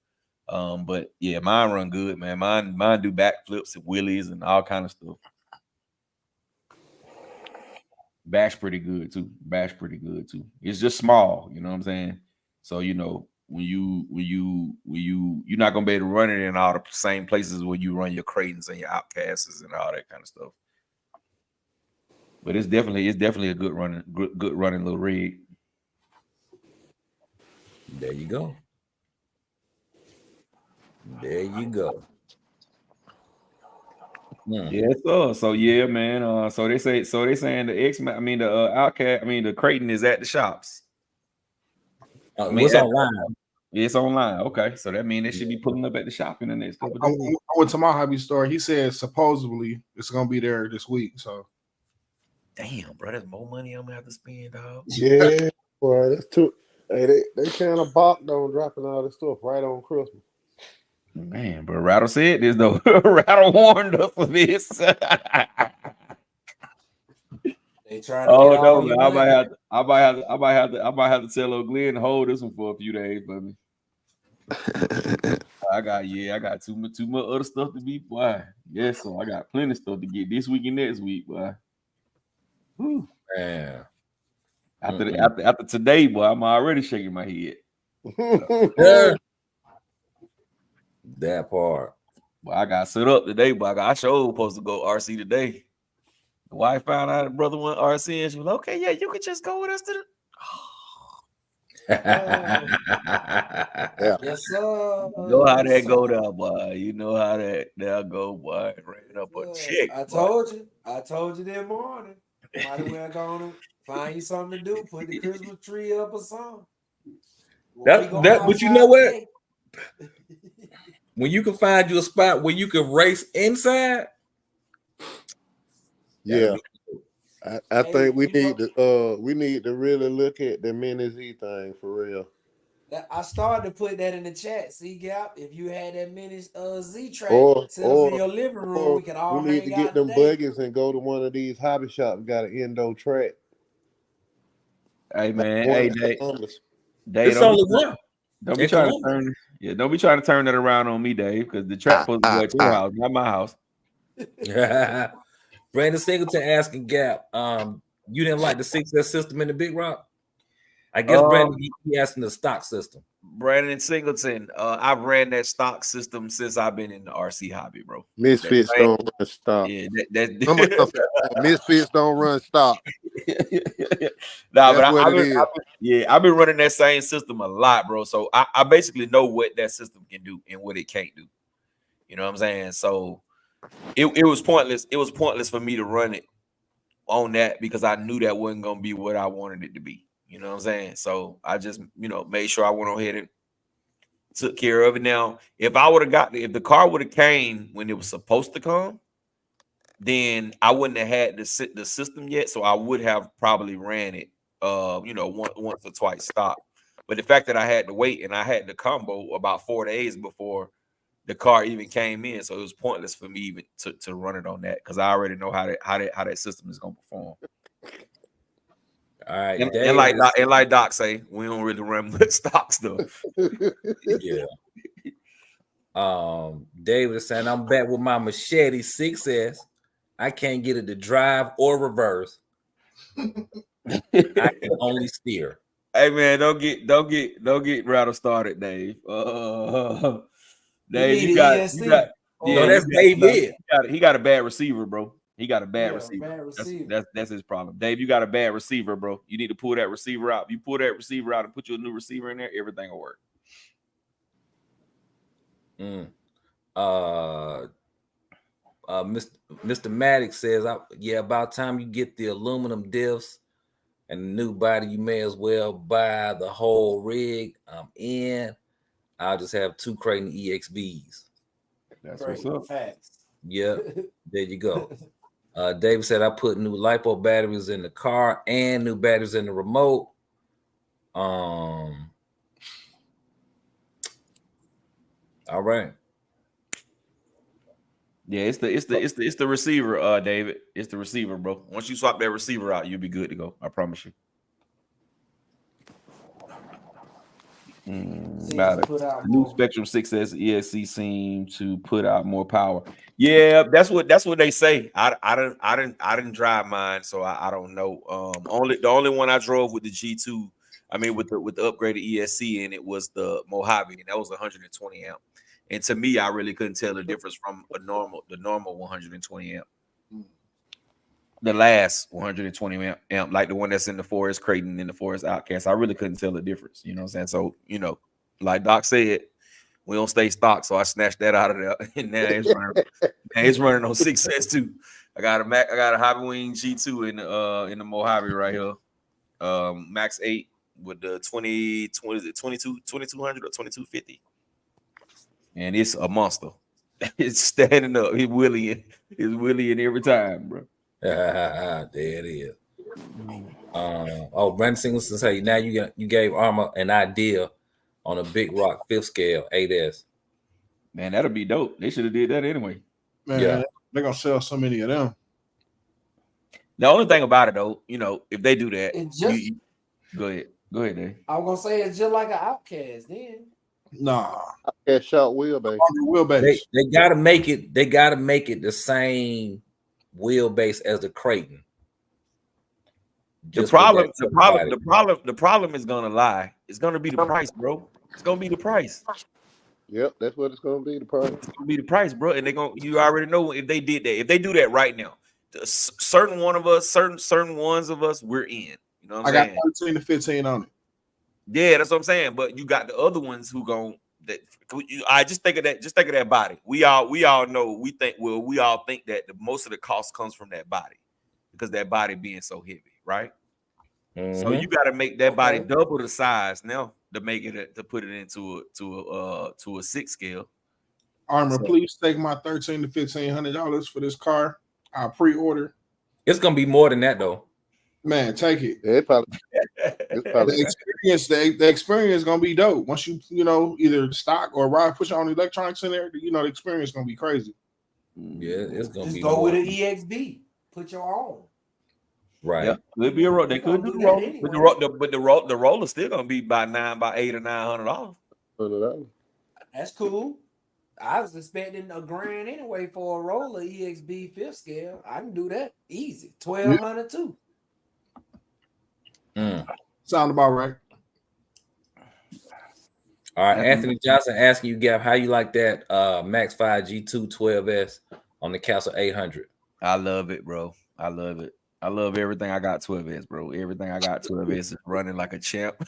But yeah, mine run good, man. Mine do backflips and wheelies and all kind of stuff. Bash pretty good too. It's just small, you know what I'm saying? So you know when you're not gonna be able to run it in all the same places where you run your Creightons and your Outcasts and all that kind of stuff. But it's definitely a good running little rig.
There you go.
Yeah, so yeah, man. So they saying the Outcast, the Creighton is at the shops.
What's online?
It's online. Okay, so that means they should be pulling up at the shop in the next couple of days.
I went to my hobby store. He said supposedly it's gonna be there this week. So
damn, bro, that's more money I'm gonna have to spend, dog.
Yeah, boy, that's too. Hey, they kind of balked on dropping all this stuff right on Christmas.
Man, bro, Rattle said this though. Rattle warned us for this.
They trying to
Oh
get
no,
all
man! I might have to tell old Glenn to hold this one for a few days for me. I got too much other stuff to be, boy. Yes, so I got plenty of stuff to get this week and next week, boy. Whew.
Man.
After today, boy, I'm already shaking my head.
Yeah. That part.
Well, I got set up today, but I sure supposed to go RC today. The wife found out her brother went RC, and she was like, "Okay, yeah, you could just go with us to the."
Yeah.
Yes, sir.
You know how that go down, boy. You know how that go, boy. Ran up a check.
I told you that morning. Might as well go on and find you something to do. Put the Christmas tree up or something.
But you know what? When you can find you a spot where you can race inside.
Yeah. I think we need to really look at the Mini Z thing for real.
I started to put that in the chat. See, Gap, if you had that Mini Z track set up in your living room, we could all
need to get them buggies and go to one of these hobby shops. Got an endo track.
Hey man, hey Dave,
it's only one.
Don't be trying to turn that around on me, Dave, because the track supposed to go at your house, not my house.
Brandon Singleton asking Gap, you didn't like the 6S system in the Big Rock? I guess Brandon he asking the stock system.
Brandon Singleton, I've ran that stock system since I've been in the RC hobby, bro.
Misfits don't run stock.
Yeah,
Misfits don't run stock.
Nah, but I've been running that same system a lot, bro. So I basically know what that system can do and what it can't do. You know what I'm saying? So it was pointless. It was pointless for me to run it on that because I knew that wasn't gonna be what I wanted it to be. You know what I'm saying? So I just, made sure I went ahead and took care of it. Now, if the car would have came when it was supposed to come, then I wouldn't have had the system yet. So I would have probably ran it, once or twice stock. But the fact that I had to wait and I had the combo about 4 days before the car even came in, so it was pointless for me even to run it on that because I already know how that system is gonna perform.
All right,
and like Doc say, we don't really run much stock stuff.
Yeah. David is saying I'm back with my Machete 6S. I can't get it to drive or reverse. I can only steer.
Hey man, don't get Rattle started, Dave. Dave, you got
no, that's David.
He got a bad receiver, bro. He got a bad receiver. That's his problem. Dave, you got a bad receiver, bro. You need to pull that receiver out. If you pull that receiver out and put your new receiver in there, everything will work.
Mr. Maddox says, about time you get the aluminum diffs and the new body, you may as well buy the whole rig. I'm in. I'll just have 2 Creighton EXBs.
That's
Great.
what's up.
Facts.
Yep, there you go. David said I put new LiPo batteries in the car and new batteries in the remote. All right.
Yeah, it's the receiver, David. It's the receiver, bro. Once you swap that receiver out, you'll be good to go. I promise you. About it. The new Spectrum 6S ESC seem to put out more power. Yeah, that's what they say. I didn't drive mine, so I don't know. The only one I drove with the G2, I mean with the upgraded ESC, and it was the Mojave, and that was 120 amp. And to me, I really couldn't tell the difference from the normal 120 amp. The last 120 amp, like the one that's in the Forest Creighton and the Forest Outcast, I really couldn't tell the difference. You know what I'm saying? So, like Doc said, we don't stay stock. So I snatched that out of there. And now it's running on 6S2. I got a Hobby Wing G2 in the Mojave right here. Max 8 with the 2200 or 2250. And it's a monster. It's standing up. It's wheeling every time, bro.
There it is. Brandon Singleton say now you gave Armor an idea on a Big Rock 5th scale 8S.
Man, that'll be dope. They should have did that anyway.
Man,
Yeah.
they're gonna sell so many of them.
The only thing about it though, if they do that,
It just
go ahead, Dave.
I was gonna say it's just like an Outcast then.
Nah,
That short wheelbase.
wheelbase.
They gotta make it. They gotta make it the same wheelbase as the Creighton.
The problem is gonna lie. It's gonna be the price, bro. It's gonna be the price.
Yep, that's what it's gonna be. The price.
It's gonna be the price, bro. And you already know if they did that. If they do that right now, certain ones of us, we're in. You know what I'm saying?
I got 13 to 15 on it.
Yeah, that's what I'm saying. But you got the other ones who I just think of that. Just think of that body. We all know. We all think that most of the cost comes from that body because that body being so heavy, right?
Mm-hmm.
So you got to make that body double the size now to make it to put it into a 6 scale.
Armor, please take my $1,300 to $1,500 for this car. I'll pre-order.
It's gonna be more than that though.
Man, take it.
Yeah,
The experience is gonna be dope. Once you either stock or ride, put your own electronics in there. The experience is gonna be crazy.
Yeah, it's gonna
just
be.
Go with an EXB. Put your own.
Right.
Yeah, could be a roll. They could do the roller, anyway. But the roller's still gonna be by $800 or $900.
That's cool. I was expecting $1,000 anyway for a roller EXB 5th scale. I can do that easy. $1,200 too.
Sound about right.
All right, Anthony Johnson asking you, Gap, how you like that Max 5 G2 12S on the Castle 800?
I love it, bro. I love it. I love everything I got 12S, bro. Everything I got 12S is running like a champ.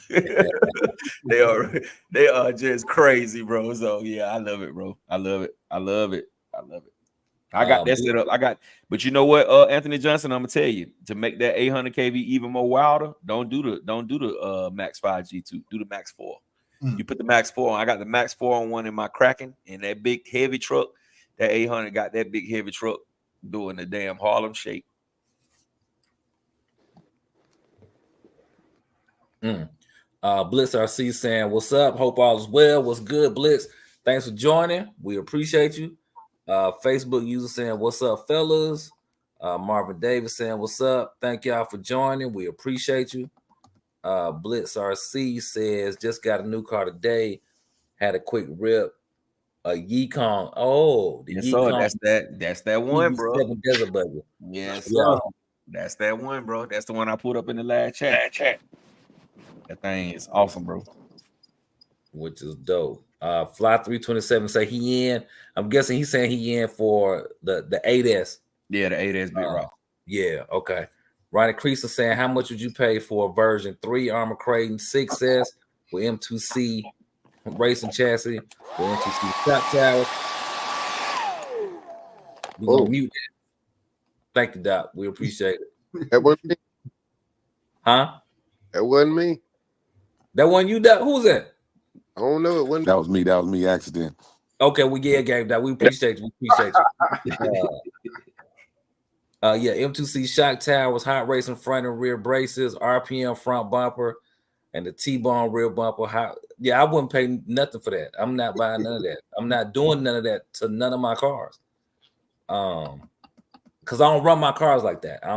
They are just crazy, bro. So yeah, I love it, bro. I love it. I got that set up. But you know what, Anthony Johnson, I'm gonna tell you, to make that 800 kV even more wilder, don't do the Max 5 G2. Do the Max 4. You put the Max 4 on. I got the Max 4 on one in my Kraken, and that big heavy truck, that 800 got that big heavy truck doing the damn Harlem shake.
Blitz RC saying, what's up? Hope all is well. What's good, Blitz? Thanks for joining. We appreciate you. Facebook user saying, what's up, fellas? Marvin Davis saying, what's up? Thank y'all for joining. We appreciate you. Blitz RC says, just got a new car today. Had a quick rip. A Yukon. Oh, the Yukon.
That's that one, bro.
Desert Buggy.
Yes, sir. That's that one, bro. That's the one I put up in the last chat. That thing is awesome, bro.
Which is dope. Fly 327 say he in. I'm guessing he's saying he in for the 8S.
Yeah, the 8S Big Rock.
Yeah, okay. Ronnie Creason saying, how much would you pay for a version 3 Armor Creighton 6S with M2C racing chassis with M2C top tower? We're gonna mute that. Thank you, Doc. We appreciate it.
That worked.
Huh?
That wasn't me.
That one you that who's that?
I don't know. It wasn't.
That was me. That was me. Accident.
Okay, we gave that. We appreciate you. We appreciate you. Yeah, M2C shock towers, hot racing front and rear braces, RPM front bumper, and the T-bone rear bumper. Yeah, I wouldn't pay nothing for that. I'm not buying none of that. I'm not doing none of that to none of my cars. Because I don't run my cars like that. I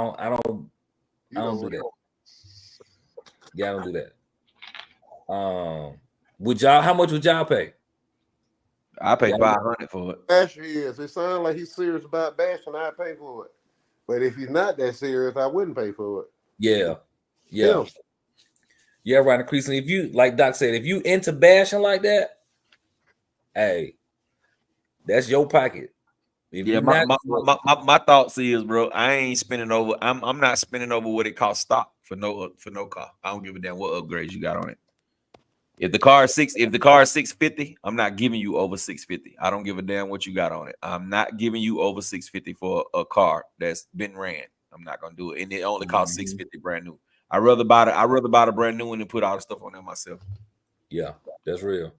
don't do that. Yeah, I don't do that. Would y'all? How much would y'all pay?
I pay $500 for it.
Bash is. It sounds like he's serious about bashing. I pay for it. But if he's not that serious, I wouldn't pay for it.
Yeah. Right. Increasingly, if you like Doc said, if you into bashing like that, hey, that's your pocket. If
my thoughts is, bro, I ain't spending over. I'm not spending over what it costs stock for no car. I don't give a damn what upgrades you got on it. If the car is 650, I'm not giving you over 650. I don't give a damn what you got on it. I'm not giving you over 650 for a car that's been ran. I'm not gonna do it, and it only costs 650 brand new. I'd rather buy the brand new one and put all the stuff on there myself.
Yeah, that's real.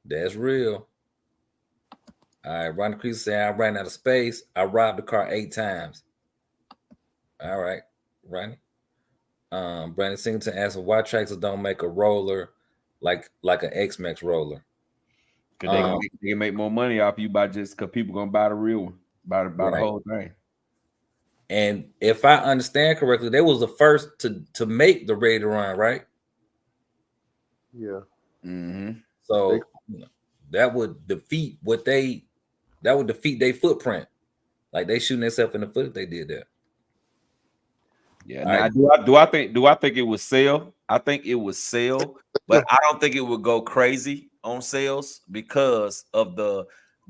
That's real. All right, Ronnie Crease saying I ran out of space. I robbed the car 8 times. All right, Ronnie. Brandon Singleton asked why Traxxas don't make a roller like an X-Max roller.
Because they can make more money off you by just because people gonna buy the real one, buy the whole thing.
And if I understand correctly, they was the first to make the ready to run, right?
Yeah.
Mm-hmm.
So that would defeat their footprint. Like they shooting themselves in the foot if they did that.
Yeah. Now, do I think it would sell? I think it would sell, but I don't think it would go crazy on sales because of the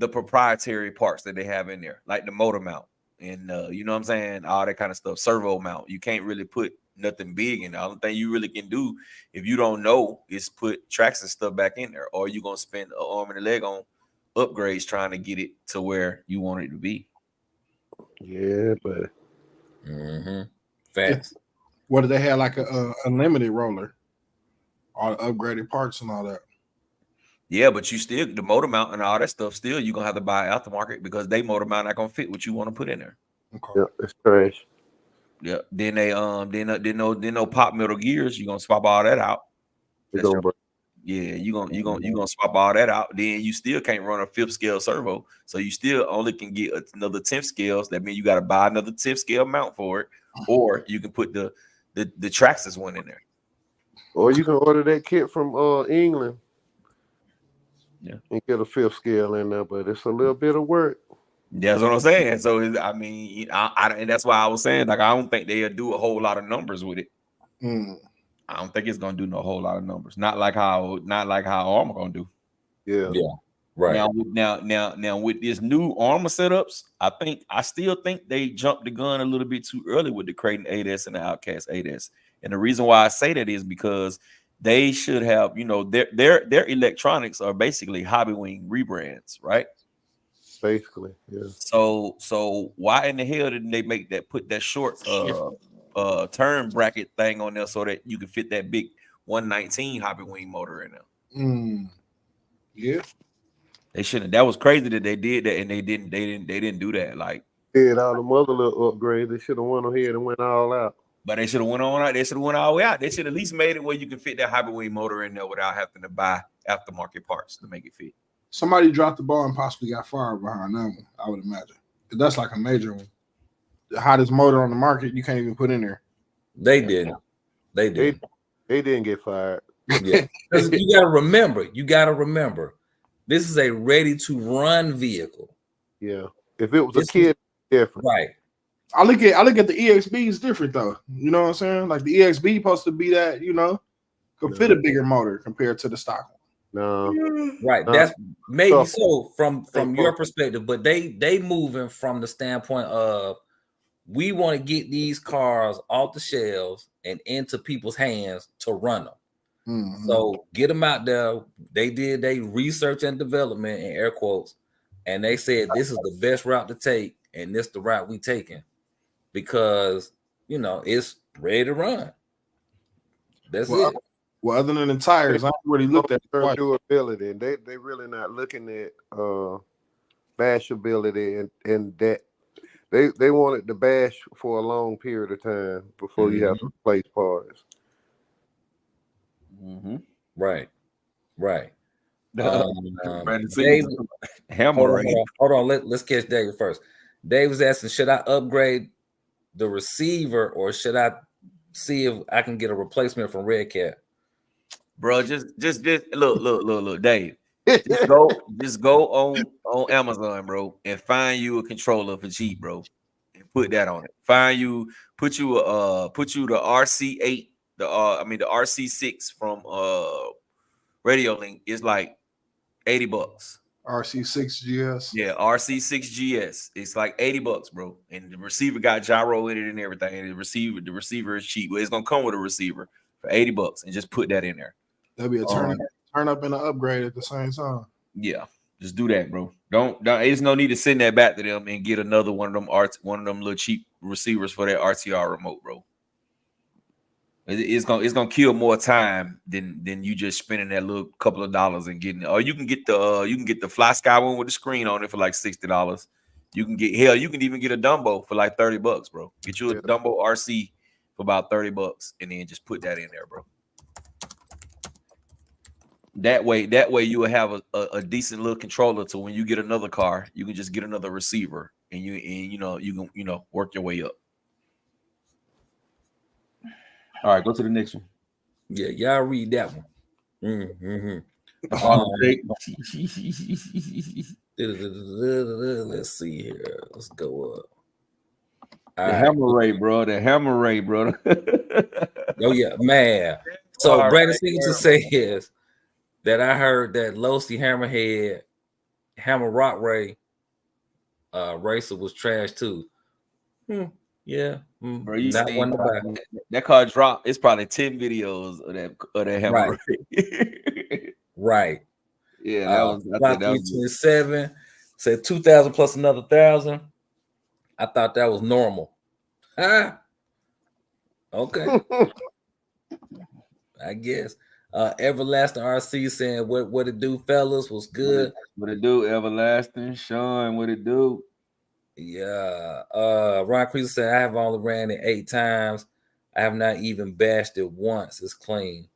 proprietary parts that they have in there, like the motor mount and you know what I'm saying, all that kind of stuff. Servo mount. You can't really put nothing big in there. The only thing you really can do if you don't know is put tracks and stuff back in there, or you're gonna spend an arm and a leg on upgrades trying to get it to where you want it to be.
Yeah, but
Facts.
What do they have, like a unlimited roller, all the upgraded parts and all that?
Yeah, but you still the motor mount and all that stuff. Still, you're gonna have to buy aftermarket because they motor mount not gonna fit what you want to put in there.
Okay.
yeah, it's trash.
Yeah. Then they no pop metal gears. You're gonna swap all that out. You're gonna swap all that out. Then you still can't run a 5th scale servo, so you still only can get another 10th scales. That means you got to buy another 10th scale mount for it, or you can put the Traxxas one in there.
Or you can order that kit from England.
Yeah,
and get a 5th scale in there, but it's a little bit of work.
That's what I'm saying. So and that's why I was saying, like, I don't think they'll do a whole lot of numbers with it. I don't think it's gonna do no whole lot of numbers. Not like how Armor gonna do.
Yeah.
Right.
Now with this new Armor setups, I still think they jumped the gun a little bit too early with the Creighton 8S and the Outcast 8S. And the reason why I say that is because they should have, their electronics are basically Hobby Wing rebrands, right?
Basically, yeah.
So why in the hell didn't they put that short turn bracket thing on there so that you can fit that big 119 Hobby Wing motor in there?
Yeah.
They shouldn't. That was crazy that they did that, and they didn't do that. Like,
did all the other little upgrades. They should have went ahead and went all out.
But they should have went on out. They should have went all the way out. They should at least made it where you can fit that Hobby Wing motor in there without having to buy aftermarket parts to make it fit.
Somebody dropped the ball and possibly got fired behind that one, I would imagine. That's like a major one. The hottest motor on the market, you can't even put in there.
They didn't. They did.
They didn't get fired.
Yeah. You gotta remember. This is a ready-to-run vehicle.
Yeah. If it was a kid, different.
Right.
I look at the EXB is different though. You know what I'm saying? Like the EXB supposed to be that, could fit a bigger motor compared to the stock one.
No.
Right. That's maybe so from your perspective, but they moving from the standpoint of we want to get these cars off the shelves and into people's hands to run them.
Mm-hmm.
So get them out there. They did research and development in air quotes, and they said this is the best route to take, and this the route we taking because it's ready to run. That's
Well,
it.
well, other than the tires, I already looked at it
Their
twice.
durability, and they really not looking at bashability and that they wanted to bash for a long period of time before you have to replace parts.
Right.
Brandon
Dave,
Simmons, hammer rate.
hold on. Let's catch David first. Dave was asking, should I upgrade the receiver or should I see if I can get a replacement from Red Cat?
Bro, just look, Dave. Just go on Amazon, bro, and find you a controller for cheap, bro, and put that on it. Put you the RC8, the RC6 from Radio Link is like $80.
RC6GS.
Yeah, RC6GS. It's like $80, bro. And the receiver got gyro in it and everything. And the receiver is cheap. It's gonna come with a receiver for $80, and just put that in there.
That'd be a turn up and an upgrade at the same time.
Yeah, just do that, bro. Don't. There's no need to send that back to them and get another one of them little cheap receivers for that RTR remote, bro. It's gonna kill more time than you just spending that little couple of dollars and getting it. Or you can get the Fly Sky one with the screen on it for like $60. You can even get a Dumbo for like $30, bro. Get you a Dumbo RC for about $30, and then just put that in there, bro. That way you will have a decent little controller to when you get another car, you can just get another receiver and you can work your way up. All right, go to the next one.
Yeah, y'all read that one. Let's see here. Let's go up.
Hammer rate, bro. The hammer rate, bro.
Oh yeah, man. So Brandon Signature says that I heard that Losi Hammerhead Hammer Rock Ray racer was trash too. Yeah,
bro, you not one to buy. That car dropped. It's probably 10 videos of that hammer.
Right.
Yeah, that was
327. Said 2,000 plus another 1,000. I thought that was normal. Okay. I guess. Everlasting RC saying what it do, fellas, was good.
What it do, Everlasting Sean? What it do?
Yeah. Ron Creaser said I have only ran it 8 times. I have not even bashed it once. It's clean.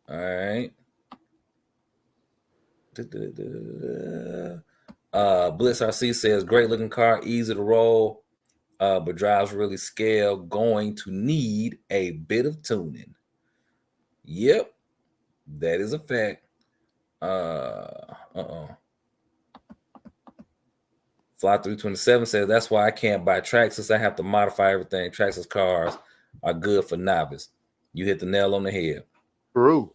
All right. Blitz RC says great looking car, easy to roll, but drives really scale. Going to need a bit of tuning. Yep, that is a fact. Fly 327 says that's why I can't buy Traxxas. I have to modify everything. Traxxas cars are good for novice. You hit the nail on the head.
True.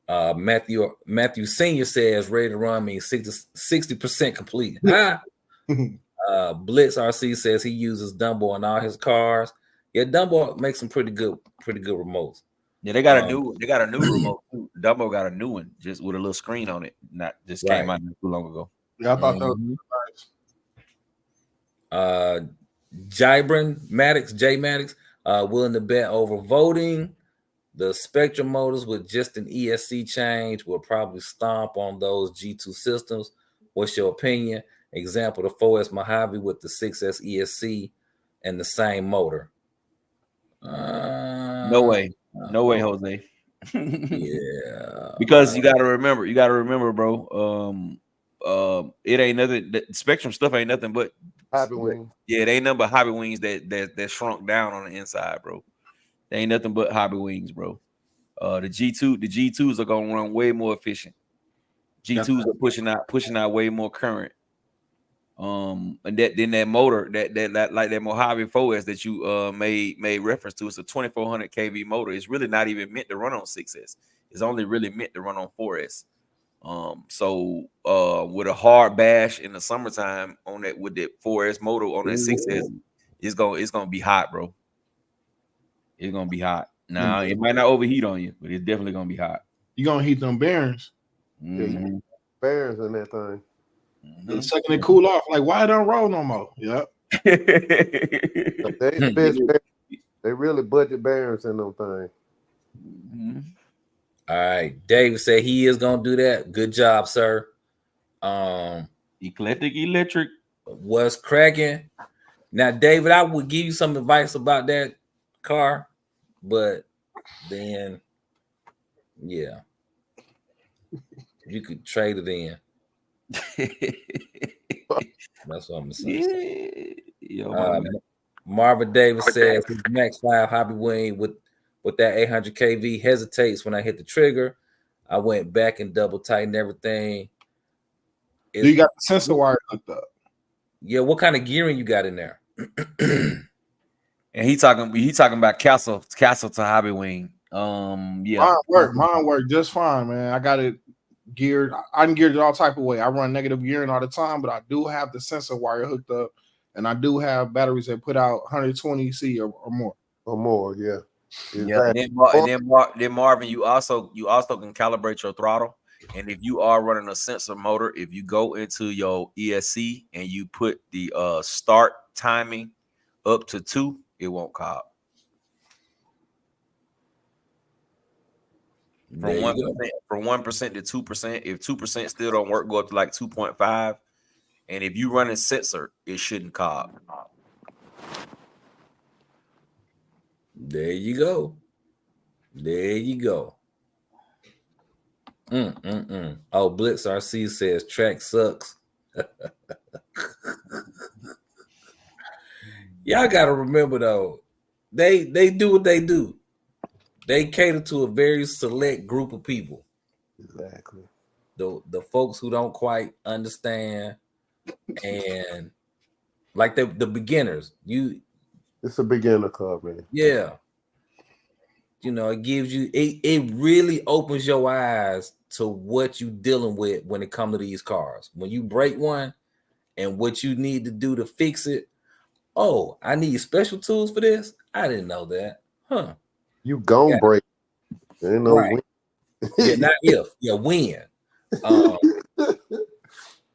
Matthew Senior says ready to run means 60% complete. Blitz RC says he uses Dumbo on all his cars. Yeah, Dumbo makes some pretty good remotes.
Yeah, they got a new remote. Dumbo got a new one just with a little screen on it. Not just came out too long ago.
Yeah, I thought that was
nice. Jybrin Maddox, J Maddox, willing to bet over voting. The Spectrum motors with just an ESC change will probably stomp on those G2 systems. What's your opinion? Example, the 4S Mojave with the 6S ESC and the same motor.
No way, Jose.
Yeah,
because you gotta remember, bro. It ain't nothing. The Spectrum stuff ain't nothing but
hobby wings.
Yeah, it ain't nothing but hobby wings that shrunk down on the inside, bro. They ain't nothing but hobby wings, bro. The G2s are gonna run way more efficient. G2s are pushing out way more current. And that motor that like that Mojave 4S that you made reference to, it's a 2400 kV motor. It's really not even meant to run on 6S. It's only really meant to run on 4S. So with a hard bash in the summertime on that with that 4S motor on that 6S, it's gonna be hot, bro. It's gonna be hot. Now it might not overheat on you, but it's definitely gonna be hot.
You gonna heat them bearings.
Yeah, bearings in that thing.
The second it cool off, like why it don't roll no more? Yep.
The best They really budget bearings in them things.
Mhm.
All right, David said he is gonna do that. Good job, sir.
Eclectic Electric.
What's cracking? Now, David, I would give you some advice about that car, but then, yeah, you could trade it in. That's what I'm saying.
Yo,
Marvin Davis says his Max 5 Hobby Wing with that 800 kV hesitates when I hit the trigger. I went back and double tightened everything.
Do you got the sensor wire hooked up?
Yeah, what kind of gearing you got in there?
and he talking about Castle to Hobby Wing. Yeah,
Mine worked just fine, man. I got it geared. I can gear it all type of way. I run negative gearing all the time, but I do have the sensor wire hooked up, and I do have batteries that put out 120 C or more.
Or more, yeah.
Yeah. And then Marvin, you also can calibrate your throttle. And if you are running a sensor motor, if you go into your ESC and you put the start timing up to 2, it won't cob. From 1% to 2%. If 2% still don't work, go up to like 2.5. And if you run a sensor, it shouldn't cob.
There you go. There you go. Oh, Blitz RC says track sucks. Y'all gotta remember though, they do what they do. They cater to a very select group of people.
Exactly.
The folks who don't quite understand, and like the beginners.
It's a beginner car, man.
Yeah. You know, it gives you it really opens your eyes to what you're dealing with when it comes to these cars. When you break one and what you need to do to fix it. Oh, I need special tools for this. I didn't know that. Huh.
You gon' break. There ain't no
right. Yeah, not if. Yeah, when.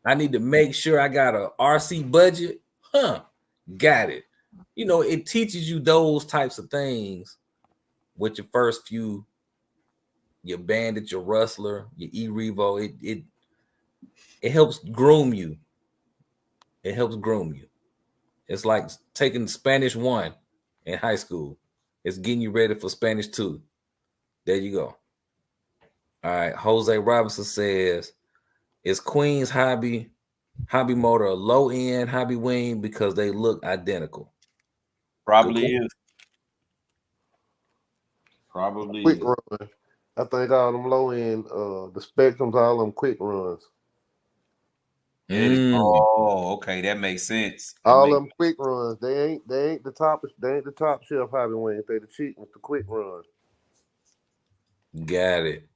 I need to make sure I got a RC budget. Huh. Got it. You know, it teaches you those types of things with your first few, your Bandit, your Rustler, your E-Revo. It helps groom you. It helps groom you. It's like taking Spanish 1 in high school. It's getting you ready for Spanish 2. There you go. All right. Jose Robinson says, is Queen's hobby motor a low-end hobby wing because they look identical?
Probably is. Probably
quick run. I think all them low end, the Spectrums, all them quick runs.
Oh, okay, that makes sense.
All them quick runs. They ain't the top shelf hobby wings. They the cheap ones, the quick runs.
Got it.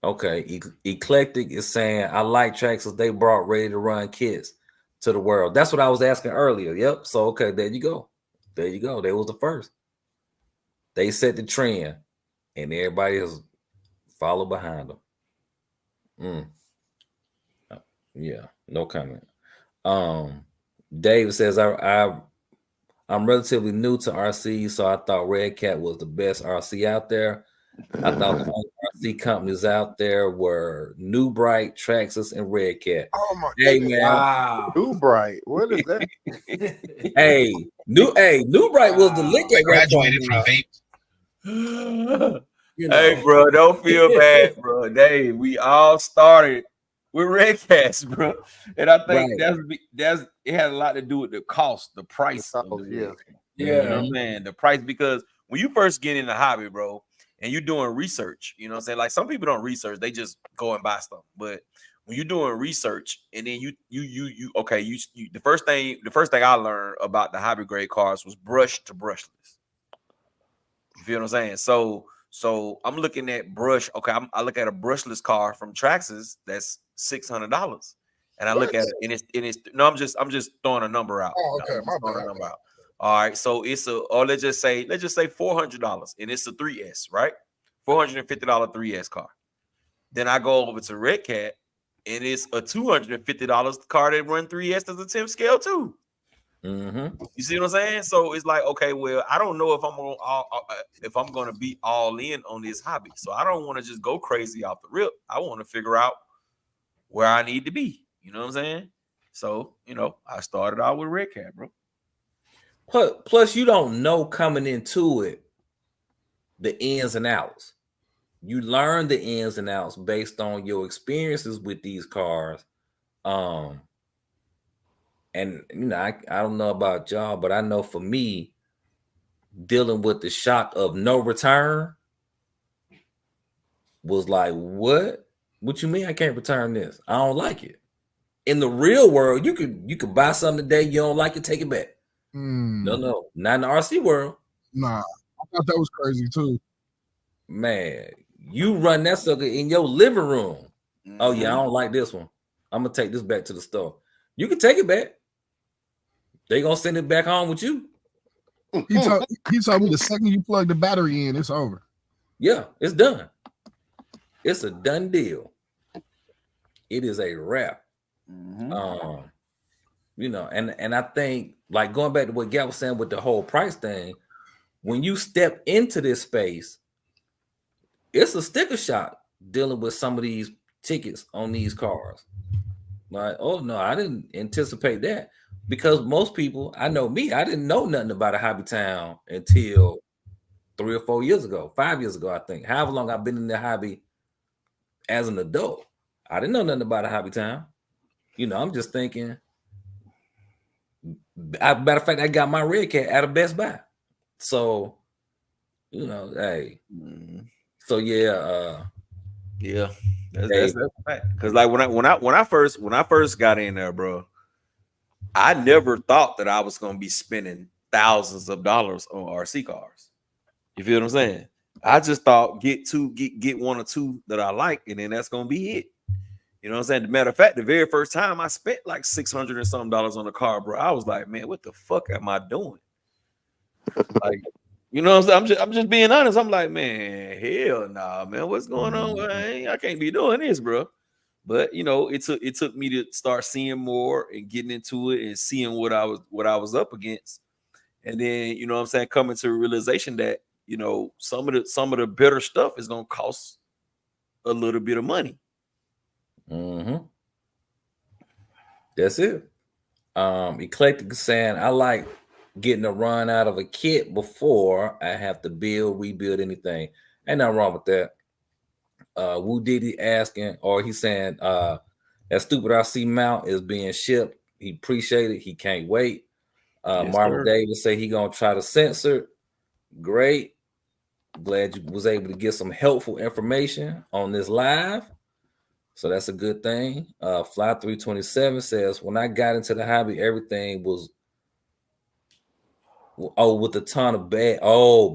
Okay. Eclectic is saying, I like Traxxas. They brought ready to run kits to the world. That's what I was asking earlier. Yep. So okay, there you go. There you go. They was the first. They set the trend, and everybody has followed behind them. Yeah, no comment. Dave says I'm relatively new to RC, so I thought Red Cat was the best RC out there. I thought the only RC companies out there were New Bright, Traxxas, and Red Cat.
Oh my
hey
goodness.
man,
Wow.
New Bright, what is that?
New Bright was the lick at
graduated from vape.
You know.
Hey, bro, don't feel bad, bro. Dave, we all started with Red Cats, bro, and I think that's it had a lot to do with the cost, the price of the Red Cat. You know what I'm saying? The price, because when you first get in the hobby, bro, and you're doing research, you know what I'm saying? Like some people don't research, they just go and buy stuff. But when you're doing research and then the first thing I learned about the hobby grade cars was brush to brushless. You feel what I'm saying? So I'm looking at brush. Okay, I look at a brushless car from Traxxas that's $600, and I look at it and it's no. I'm just throwing a number out.
Oh, okay, my bad.
Out. All right, so it's let's just say $400, and it's a 3S, right? $450 3S car. Then I go over to Red Cat, and it's a $250 car that run 3S as a 10th scale too.
Mm-hmm.
You see what I'm saying? So it's like, okay, well, I don't know if I'm gonna be all in on this hobby. So I don't want to just go crazy off the rip. I want to figure out where I need to be. You know what I'm saying? So, I started out with Red Cat, bro.
Plus, you don't know coming into it the ins and outs. You learn the ins and outs based on your experiences with these cars. And I don't know about y'all, but I know for me, dealing with the shock of no return was like, what? What you mean I can't return this? I don't like it. In the real world, you could buy something today, you don't like it, take it back. No, not in the RC world.
Nah, I thought that was crazy too.
Man, you run that sucker in your living room.
Mm-hmm.
Oh yeah, I don't like this one. I'm gonna take this back to the store. You can take it back. They gonna send it back home with you.
He told me the second you plug the battery in, it's over.
Yeah, it's done. It's a done deal. It is a wrap.
Mm-hmm.
And I think, like, going back to what Gab was saying with the whole price thing, when you step into this space, it's a sticker shock dealing with some of these tickets on these cars. Like, oh no, I didn't anticipate that, because most people, I know me, I didn't know nothing about a hobby town until 3 or 4 years ago, 5 years ago, I think. However long I've been in the hobby as an adult, I didn't know nothing about a hobby town. I'm just thinking. Matter of fact, I got my Red Cat at a Best Buy. So, hey.
Mm-hmm.
So yeah,
that's a fact. Because like when I first got in there, bro, I never thought that I was gonna be spending thousands of dollars on RC cars. You feel what I'm saying? I just thought get one or two that I like, and then that's gonna be it. You know what I'm saying? As a matter of fact, the very first time I spent like $600 and something on a car, bro, I was like, man, what the fuck am I doing? Like, you know what I'm saying? I'm just being honest. I'm like, man, hell nah, man. What's going on? I can't be doing this, bro. But it took me to start seeing more and getting into it and seeing what I was up against. And then, you know what I'm saying, coming to a realization that, some of the better stuff is gonna cost a little bit of money.
Mm-hmm. That's it. Eclectic saying, I like getting a run out of a kit before I have to rebuild anything. Ain't nothing wrong with that. Woo Diddy asking, or he's saying, that stupid RC mount is being shipped. He appreciate it. He can't wait.
Yes,
Marvin Davis say he gonna try to censor. Great. Glad you was able to get some helpful information on this live. So that's a good thing. Fly 327 says, when I got into the hobby, everything was with a ton of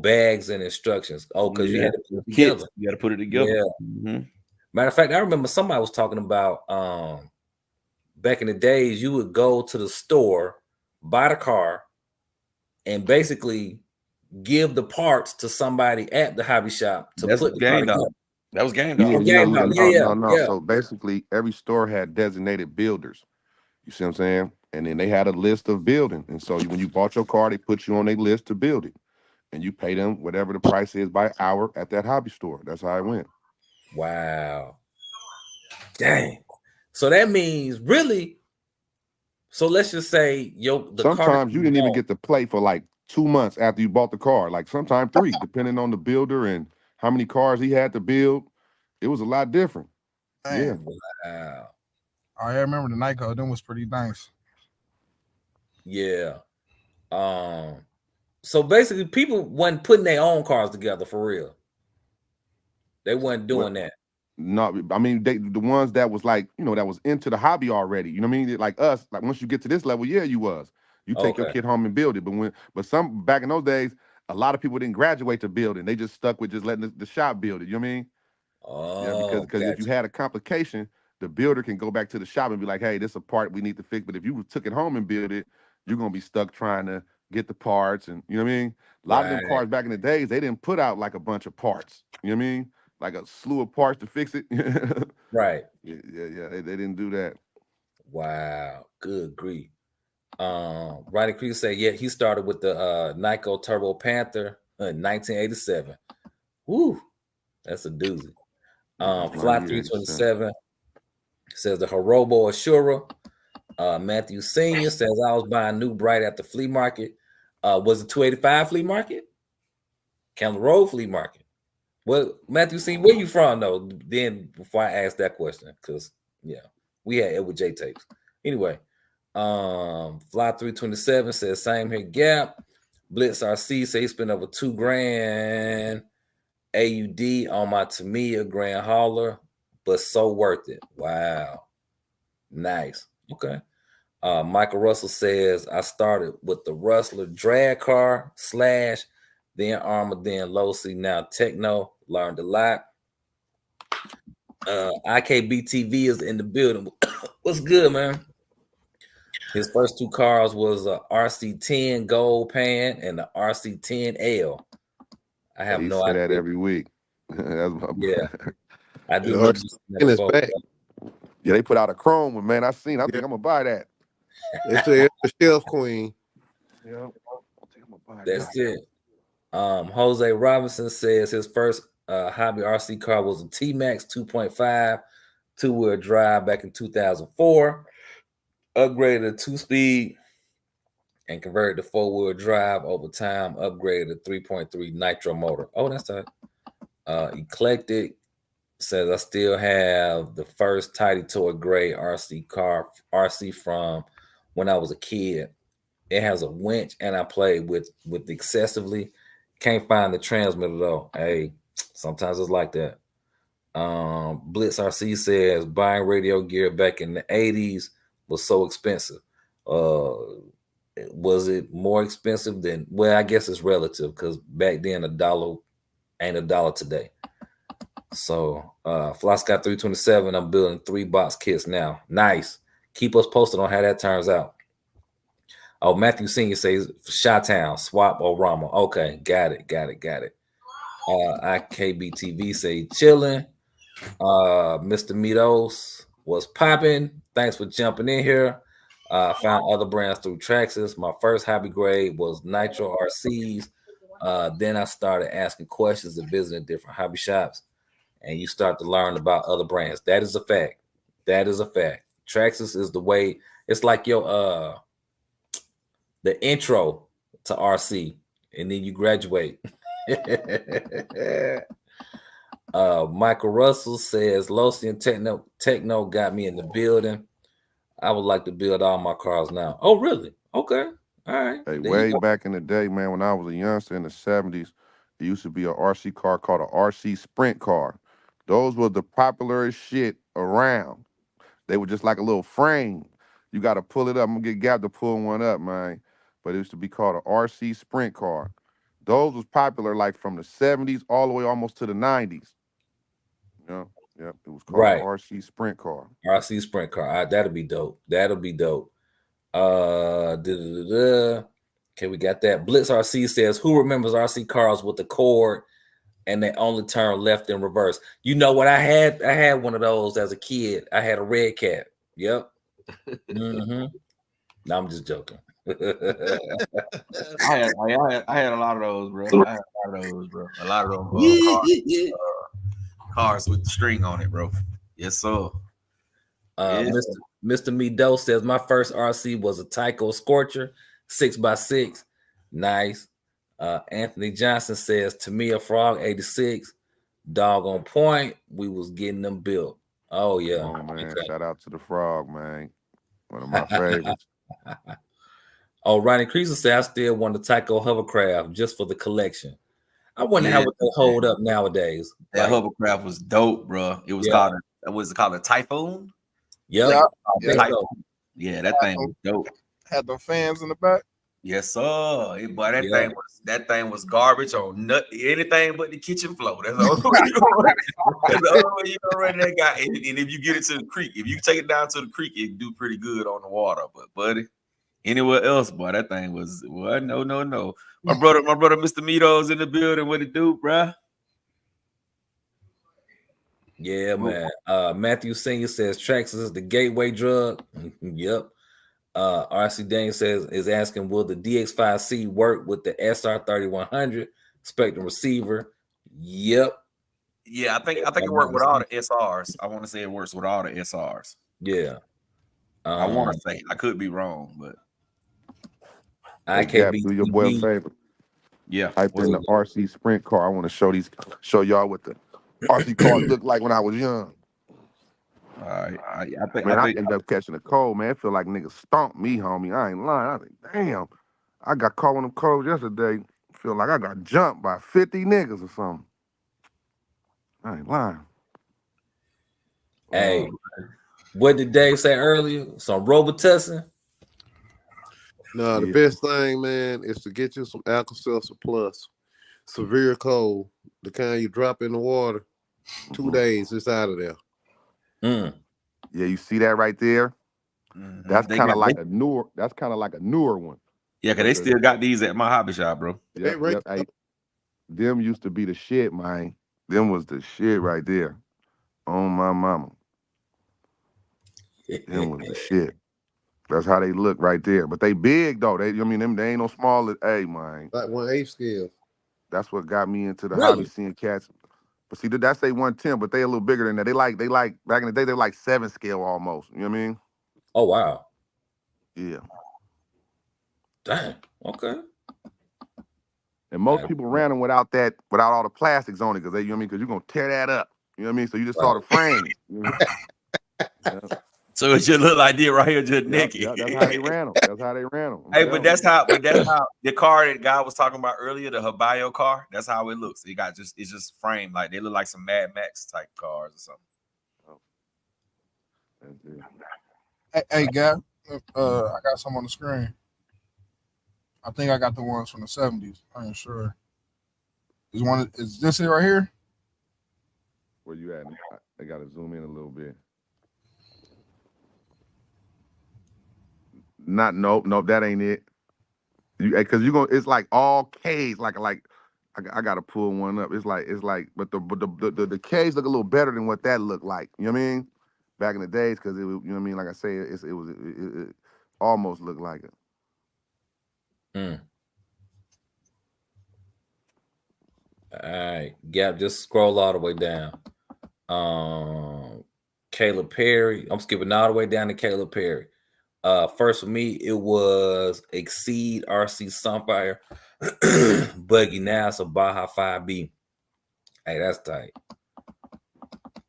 bags and instructions. Because you had to put it together.
You got to put it together.
Yeah.
Mm-hmm.
Matter of fact, I remember somebody was talking about back in the days, you would go to the store, buy the car, and basically give the parts to somebody at the hobby shop to put the car together.
That was Game Dog.
No. So basically, every store had designated builders. You see what I'm saying? And then they had a list of building. And so when you bought your car, they put you on a list to build it. And you pay them whatever the price is by hour at that hobby store. That's how it went.
Wow. Dang. So that means really. So let's just say
sometimes you didn't even get to play for like 2 months after you bought the car. Like sometimes 3, depending on the builder and how many cars he had to build. It was a lot different.
Man.
Yeah. Wow.
I remember the Nyko. Them was pretty nice.
Yeah. So basically, people wasn't putting their own cars together for real. They weren't doing that.
No, I mean the ones that was like, that was into the hobby already. You know what I mean? Like us, like once you get to this level, yeah, you was. You take your kid home and build it. But some back in those days, a lot of people didn't graduate to building. They just stuck with just letting the shop build it. You know what I mean?
Oh,
because if you had a complication, the builder can go back to the shop and be like, hey, this is a part we need to fix. But if you took it home and build it, you're gonna be stuck trying to get the parts, and you know what I mean? A lot of them cars back in the days, they didn't put out like a bunch of parts. You know what I mean? Like a slew of parts to fix it.
Right.
Yeah. They didn't do that.
Wow. Good grief. Ronnie Crease said, yeah, he started with the Nyko Turbo Panther in 1987. Woo, that's a doozy. Fly 327 says the Hirobo Ashura. Matthew Senior says I was buying new Bright at the flea market. Was it 285 flea market? Camel Road flea market. Well, Matthew Senior, where you from though? Then before I ask that question, because yeah, we had Edward J tapes. Anyway, Fly 327 says same here. Gap. Blitz RC say he spent over $2,000 AUD on my Tamiya Grand Hauler, but so worth it. Wow, nice. Okay. Michael Russell says I started with the Rustler drag car / then Armor, then Losi, now Techno. Learned a lot. IKBTV is in the building. What's good, man? His first two cars was a RC10 Gold Pan and the RC10L. I have no idea.
That every week. That's my
yeah, I do.
Yeah, they put out a chrome one, man. I think I'm gonna buy that.
It's a shelf queen.
Yeah,
that's it. Jose Robinson says his first hobby RC car was a T-Max 2.5 two-wheel drive back in 2004. Upgraded to 2-speed and converted to 4-wheel drive over time. Upgraded to 3.3 nitro motor. Oh, that's tight. Eclectic says I still have the first Tidy Toy Gray RC from when I was a kid. It has a winch, and I played with excessively. Can't find the transmitter though. Hey, sometimes it's like that. Blitz RC says buying radio gear back in the 80s was so expensive. Was it more expensive than? Well, I guess it's relative because back then $1 ain't $1 today. So Fly Scott 327, I'm building 3-box kits now. Nice. Keep us posted on how that turns out. Oh, Matthew Senior says Chi-Town, Swap or Rama. Okay, got it. IKBTV say chilling. Mr. Mitos was popping. Thanks for jumping in here. Found other brands through Traxxas. My first hobby grade was Nitro RCs. Then I started asking questions and visiting different hobby shops. And you start to learn about other brands. That is a fact. Traxxas is the way. It's like your the intro to RC, and then you graduate. Michael Russell says Losi and Techno got me in the building. I would like to build all my cars now. Oh, really? Okay. All right.
Hey, way back in the day, man, when I was a youngster in the 70s, there used to be a RC car called a RC Sprint car. Those were the popularest shit around. They were just like a little frame. You got to pull it up. I'm going to get Gab to pull one up, man. But it used to be called a RC Sprint car. Those was popular like from the 70s all the way almost to the 90s. Yeah, it was called an RC Sprint car.
RC Sprint car. That'll be dope. Okay, we got that. Blitz RC says, who remembers RC cars with the cord and they only turn left and reverse? You know what? I had one of those as a kid. I had a red cat. Yep. No, I'm just joking.
I had a lot of those, bro. A lot of those cars with the string on it, bro. Yes, sir.
Mr. Meadow says my first RC was a Tyco Scorcher 6x6. Nice. Anthony Johnson says Tamiya Frog 86. Dog on point. We was getting them built. Oh yeah.
Oh man, okay. Shout out to the Frog, man. One of my favorites.
Oh, Ronnie Creaser said I still want the Tyco hovercraft just for the collection. I wonder how would they hold up nowadays.
That hovercraft was dope, bro. It was called a Typhoon.
Yeah,
that thing was dope.
Had the fans in the back.
Yes, sir. That thing was garbage on anything but the kitchen floor. That's the only way you gonna run that guy. And if you get it to the creek, if you take it down to the creek, it do pretty good on the water. But buddy, anywhere else, boy, that thing was no. My brother, Mr. Mito's in the building. What it do, bro?
Yeah, man. Matthew Senior says Traxxas is the gateway drug. Yep. RC Daniel is asking, will the DX5C work with the SR3100 Spectrum receiver? Yep.
Yeah, I think it worked with all the SRs. I want to say it works with all the SRs.
Yeah.
I want to say, I could be wrong, but
I can't be
do your boy a favor.
Yeah.
Type in the RC Sprint car. I want to show y'all what the RC cars looked like when I was young.
All right. I think
I ended up catching a cold, man. It feel like niggas stomped me, homie. I ain't lying. I think, damn, I got caught one of them colds yesterday. Feel like I got jumped by 50 niggas or something. I ain't lying.
Hey, what did Dave say earlier? Some Robitussin?
No, the best thing, man, is to get you some Alka-Seltzer Plus. Severe cold, the kind you drop in the water, 2 days, it's out of there.
Yeah, you see that right there? That's kind of like a newer one.
Yeah, because they still got these at my hobby shop, bro.
Yep. Hey, them used to be the shit, man. Them was the shit right there. On my mama. Them was the shit. That's how they look right there. But they big though. They ain't no small. Hey, man.
Like 1/8 scale.
That's what got me into the hobby, seeing cats. But see, that's they 110, but they a little bigger than that. They like back in the day, they were like 7 scale almost. You know what I mean?
Oh wow.
Yeah.
Damn. Okay.
And most people ran them without all the plastics on it, because you know what I mean, because you're gonna tear that up. You know what I mean? So you just saw the frame. You know? Yeah.
So it should look like this right here, just naked.
That's how they ran them.
Hey, but that's how the car that guy was talking about earlier, the Habayo car, that's how it looks. It's just framed like they look like some Mad Max type cars or something.
Hey, Gab, I got some on the screen. I think I got the ones from the 70s. I ain't sure. Is this it right here?
Where you at? I gotta zoom in a little bit. Nope, that ain't it. Because it's like all K's, like I gotta pull one up. It's like, but the K's look a little better than what that looked like. You know what I mean? Back in the days, because it was, you know what I mean. Like I say, it almost looked like it.
All right, Gap, just scroll all the way down. Caleb Perry. I'm skipping all the way down to Caleb Perry. First for me, it was Exceed RC Sunfire Buggy. Now it's a Baja 5B. Hey, that's tight.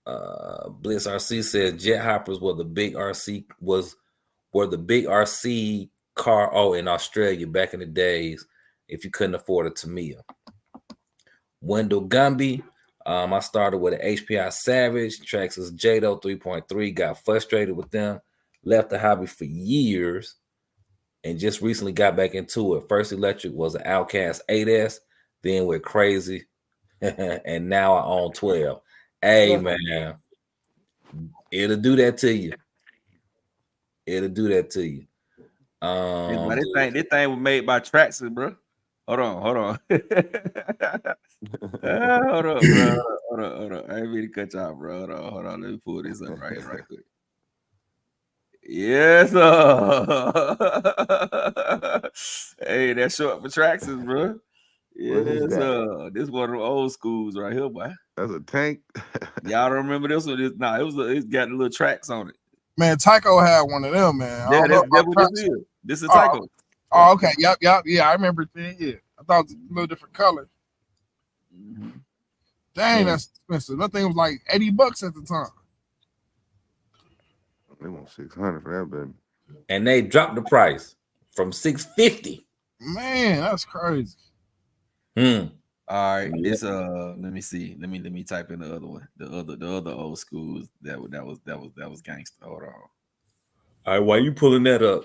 Blitz RC says Jet Hoppers were the big RC car in Australia back in the days if you couldn't afford a Tamiya. Wendell Gumby. I started with an HPI Savage, Traxxas Jado 3.3, got frustrated with them, left the hobby for years, and just recently got back into it. First electric was an Outcast 8S, then went crazy, and now I own 12. Hey, man, it'll do that to you. This
thing was made by Traxxas, bro. Hold on. Hold on, bro. I ain't mean to cut you off, bro. Hold on. Let me pull this up right here, right quick. Yes, hey, that's short for Traxxas, bro. Yes, this one of them old schools right here, boy.
That's a tank.
Y'all don't remember this one? It's got the little tracks on it.
Man, Tyco had one of them, man.
Yeah, that's what this is. This is Tyco.
Oh, okay. Yep. Yeah, I remember it. Yeah, I thought it was a little different color. Dang, that's expensive. That thing was like $80 at the time.
They want $600 for that, baby.
And they dropped the price from $650.
Man, that's crazy.
All right, it's let me see. Let me type in the other one. The other old schools that was gangster. Hold on.
All right, while you pulling that up,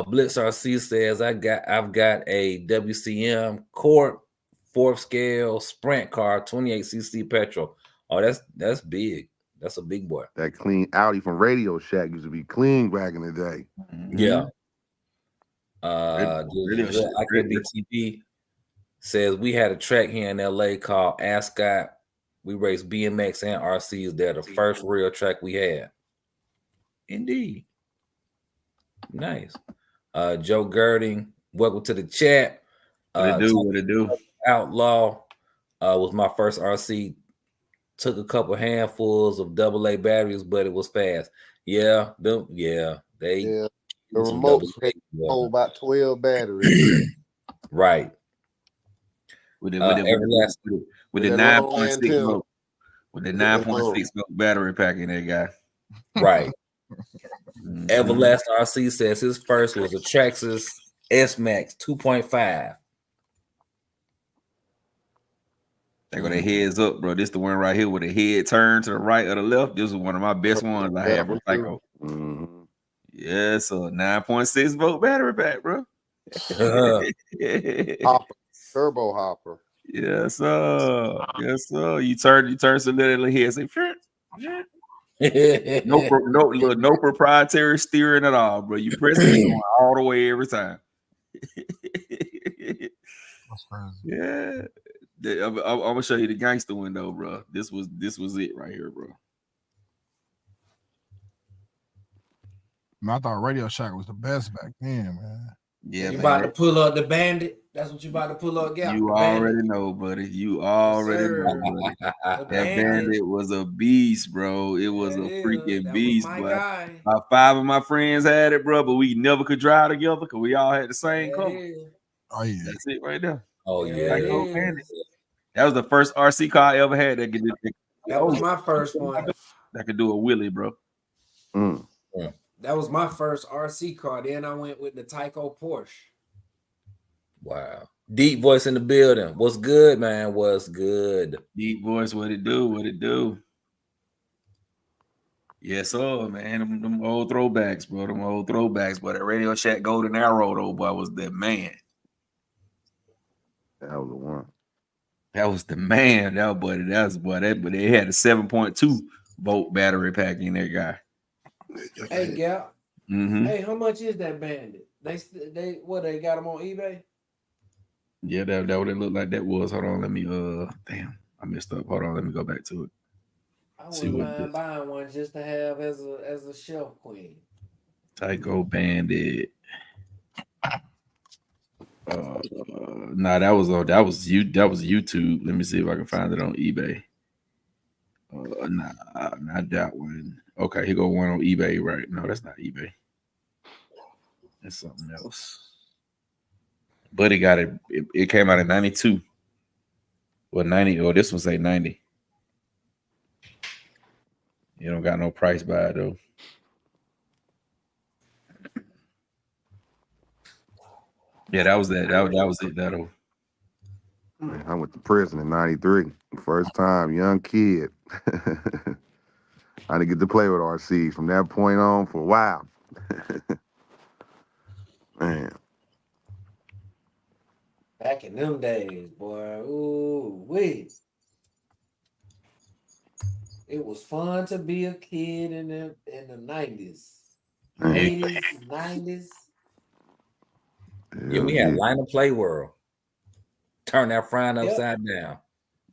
Blitz RC says I've got a WCM Corp 4th scale sprint car, 28cc petrol. Oh, that's big. That's a big boy.
That clean Audi from Radio Shack used to be clean back in the day.
Yeah. IKBTP says we had a track here in LA called Ascot. We raced BMX and RCs there. The first real track we had. Indeed. Nice. Joe Girding, welcome to the chat.
What it do?
Outlaw was my first RC. Took a couple handfuls of AA batteries, but it was fast.
The remotes hold about 12 batteries.
Right.
With the 9.6 volt. With the 9.6 volt battery pack in there, guy.
Right. Everlast RC says his first was a Traxxas S-Max 2.5.
They got their heads up, bro. This the one right here with the head turned to the right or the left. This is one of my best ones I have. Yes, so 9.6 volt battery pack, bro.
Hopper, turbo hopper.
Yes, sir. Yes, sir. You turn so little head, say, no proprietary steering at all, bro. You press it going all the way every time. Yeah. I'm gonna show you the gangster window, bro. This was it right here, bro.
I thought Radio Shack was the best back then, man.
Yeah, you about to pull up the Bandit? That's what you about to pull up, Gap.
You already know, buddy. You already know, buddy. That Bandit was a beast, bro. It was a freaking beast, bro. About 5 of my friends had it, bro, but we never could drive together because we all had the same color.
Oh yeah,
that's it right there.
Oh yeah,
that was the first RC car I ever had that could do.
That was my first one.
That could do a wheelie, bro.
Yeah.
That was my first RC car. Then I went with the Tyco Porsche.
Wow. Deep voice in the building. What's good, man? What's good?
Deep voice, what it do? What it do? Yes, sir, man. Them old throwbacks, bro. Them old throwbacks. But that Radio Shack Golden Arrow, though, boy, was the man.
That was the one.
That was the man. But they had a 7.2 volt battery pack in there, guy.
Hey, Gap. Hey, how much is that Bandit? They got them on eBay?
Yeah, that what it looked like that was. Hold on, let me damn, I messed up. Hold on, let me go back to it.
I wouldn't mind buying one just to have as a shelf queen.
Tyco Bandit. Nah, that was YouTube. Let me see if I can find it on eBay. Nah, not that one. Okay, here go one on eBay, right? No, that's not eBay. That's something else. But it got it. It came out in 92. Well, 90. Oh, this one say 90. You don't got no price by it though. Yeah, that was that. That was it. That'll.
I went to prison in 93. First time, young kid. I didn't get to play with RC from that point on for a while. Man.
Back in them days, boy. Ooh, wait. It was fun to be a kid in the 90s. 80s, 90s.
Yeah, we had Line of Play World. Turn that frying upside down.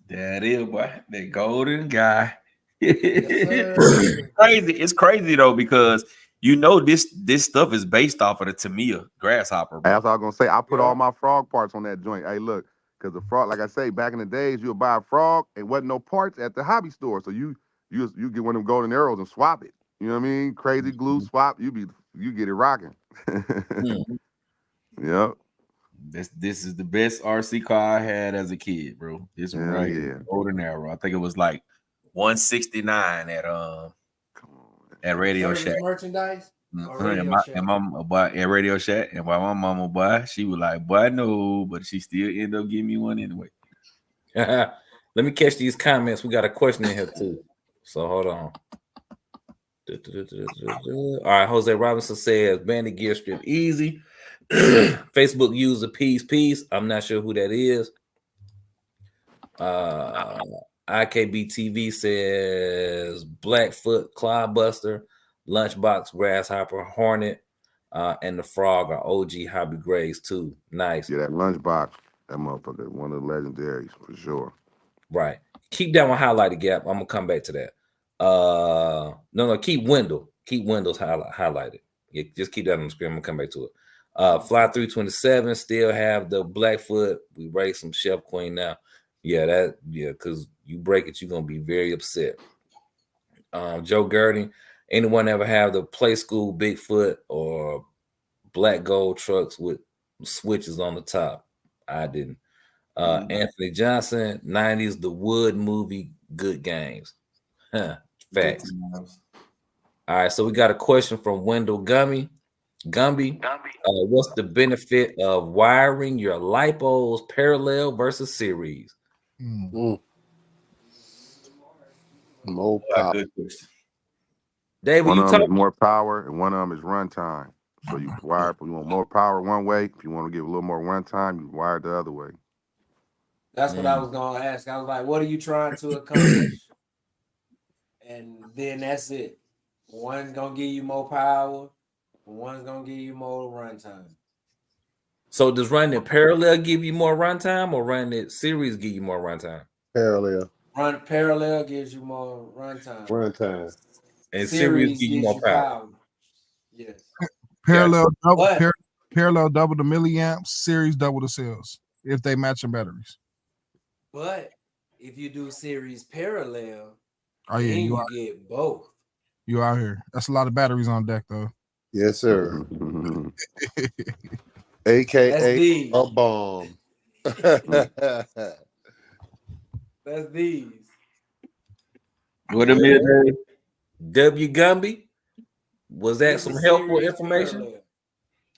That is, boy. The golden guy. It's crazy though, because you know this stuff is based off of the Tamiya grasshopper. Bro.
That's what I was gonna say. I put all my frog parts on that joint. Hey, look, because the frog, like I say, back in the days, you would buy a frog and wasn't no parts at the hobby store. So you get one of them golden arrows and swap it. You know what I mean? Crazy glue swap. You get it rocking. Yep.
This is the best RC car I had as a kid, bro. This one right here, golden arrow. I think it was like 169 at Radio Shack.
Merchandise.
And mama bought at Radio Shack, and while my mama bought, she was like, "Boy, no," but she still ended up giving me one anyway.
Let me catch these comments. We got a question in here too, so hold on. All right, Jose Robinson says Bandit gear strip easy. Facebook user peace. I'm not sure who that is. IKB TV says Blackfoot, Cloudbuster, Lunchbox, Grasshopper, Hornet, and the Frog are OG hobby grades too. Nice.
Yeah, that Lunchbox, that motherfucker, one of the legendaries for sure.
Right. Keep that one highlighted, Gap. I'm gonna come back to that. No, keep Wendell. Keep Wendell's highlighted. Yeah, just keep that on the screen. I'm gonna come back to it. Fly 327 still have the Blackfoot. We raised some Chef Queen now. Yeah, because you break it, you're gonna be very upset. Joe Girding, anyone ever have the Play School Bigfoot or black gold trucks with switches on the top? I didn't. Anthony Johnson, 90s, the Wood movie, good games. Facts. All right, so we got a question from Wendell Gumby. What's the benefit of wiring your lipos parallel versus series?
More power.
Good question.
David,
One
you
of them
talk.
is more power, and one of them is runtime. So you wire. You want more power one way. If you want to give a little more runtime, you wire it the other way.
That's what I was gonna ask. I was like, what are you trying to accomplish? And then that's it. One's gonna give you more power, one's gonna give you more runtime.
So does running it parallel give you more runtime, or running it series give you more runtime?
Parallel.
Run parallel gives you more runtime.
Runtime.
And series give you more power.
Yes.
Parallel double,
But-
parallel double the milliamps, series double the cells if they matching batteries.
But if you do series parallel,
Oh yeah,
then
you
you get both.
You out here. That's a lot of batteries on deck though.
Yes, sir.
That's
AKA
these.
a bomb.
That's these.
What a minute.
W. Gumby, was that
This
some
is
helpful
series
information?
parallel.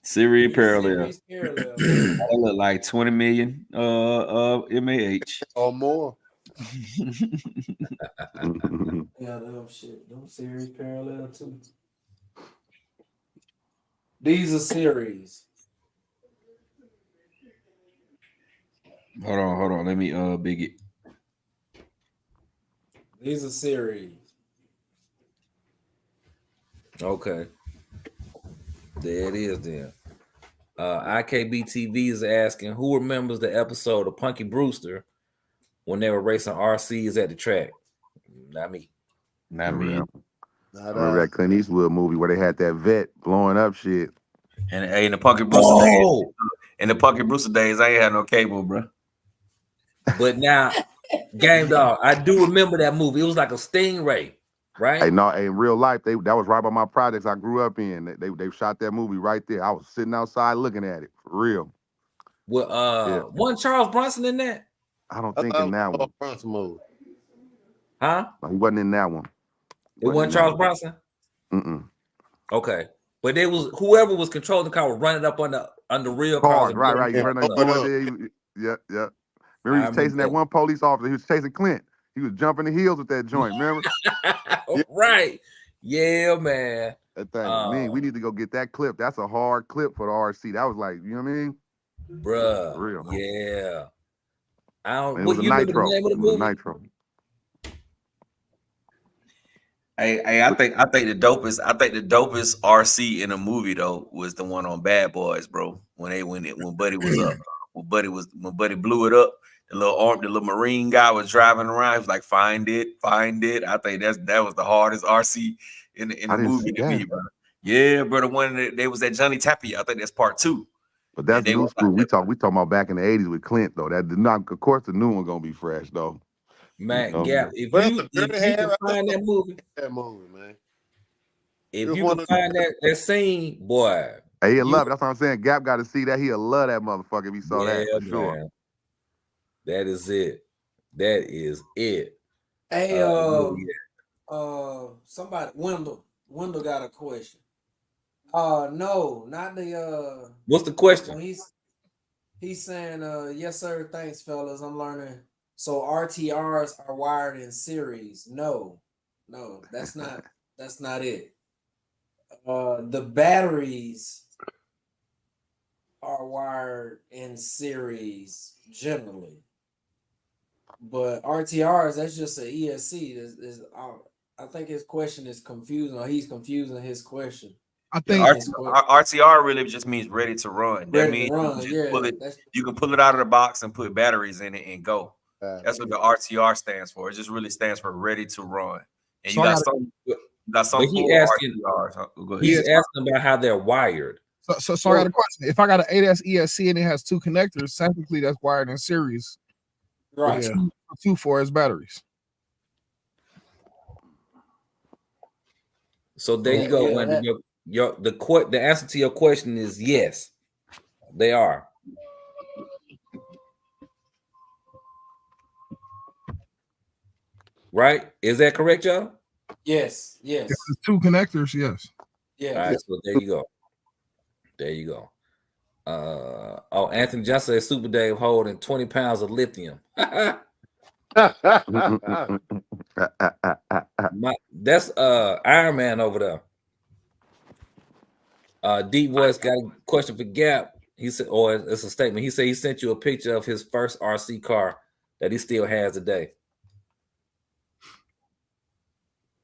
Series
This
parallel.
series parallel.
That look like 20 million MAH.
Or more.
Yeah, them shit. Them series parallel too. These are series.
Hold on. Let me big it.
These are series.
Okay. There it is then. IKB TV is asking, who remembers the episode of Punky Brewster when they were racing RCs at the track? Not me.
Not me.
Remember that Clint Eastwood movie where they had that vet blowing up shit?
And in the Punky Brewster days, in the Punky Brewster days, I ain't had no cable, bro.
But now, Game Dog, I do remember that movie. It was like a stingray, right?
Hey, no, in real life, that was right by my projects I grew up in. They shot that movie right there. I was sitting outside looking at it for real.
Well, wasn't Charles Bronson in that?
I don't think in that one.
Bronson movie.
Huh?
No, he wasn't in that one.
It wasn't Charles Bronson?
Mm-mm.
Okay. But it was whoever was controlling the car was running up on the real cars.
Right. You heard that door there. Yeah. Remember he was chasing that one police officer. He was chasing Clint. He was jumping the heels with that joint. Remember?
Right. Yeah, man.
That thing. Man, we need to go get that clip. That's a hard clip for the RC. That was like, you know what I mean?
Bruh.
For real.
Yeah. I don't.
It was
What
a
you remember
nitro.
the name of the
It was a
movie?
nitro.
Hey, I think the dopest RC in a movie though was the one on Bad Boys, bro. When Buddy was up, when Buddy blew it up, the little Marine guy was driving around. He was like, "Find it." I think that was the hardest RC in the movie to me, bro. Yeah, bro. The one that they was at Johnny Tapia. I think that's part 2.
But that's new school. We talking about back in the 80s with Clint though. That did not. Of course, the new one gonna be fresh though.
Man,
You know?
Gap, if you can find that movie,
man.
if you can find that scene, boy.
Hey, he'll love it. That's what I'm saying. Gap got to see that. He'll love that motherfucker if he saw that for sure.
Man. That is it. That is it.
Hey, somebody, Wendell got a question. No, not the
What's the question?
He's saying, yes, sir, thanks, fellas. I'm learning. So RTRs are wired in series. No, that's not it. The batteries are wired in series generally. But RTRs, that's just an ESC. I think his question is confusing, or he's confusing his question.
I think
RTR really just means ready to run. That means you can pull it out of the box and put batteries in it and go. That's what the RTR stands for. It just really stands for ready to run. And
So
you got some. Got some
But he
full
asking-
RCRs. Huh? Go ahead.
He's asking about how they're wired.
So I got a question. If I got an 8S ESC and it has 2 connectors, technically that's wired in series.
Right.
With two 4S batteries.
So there you go, Wendy. The answer to your question is yes, they are. Right? Is that correct, y'all?
Yes. Yes.
If it's 2 connectors, yes.
Yeah.
All right, so there you go. There you go. Anthony Johnson said Super Dave holding 20 pounds of lithium. That's Iron Man over there. Deep Voice got a question for Gap. He said, or it's a statement. He said he sent you a picture of his first RC car that he still has today.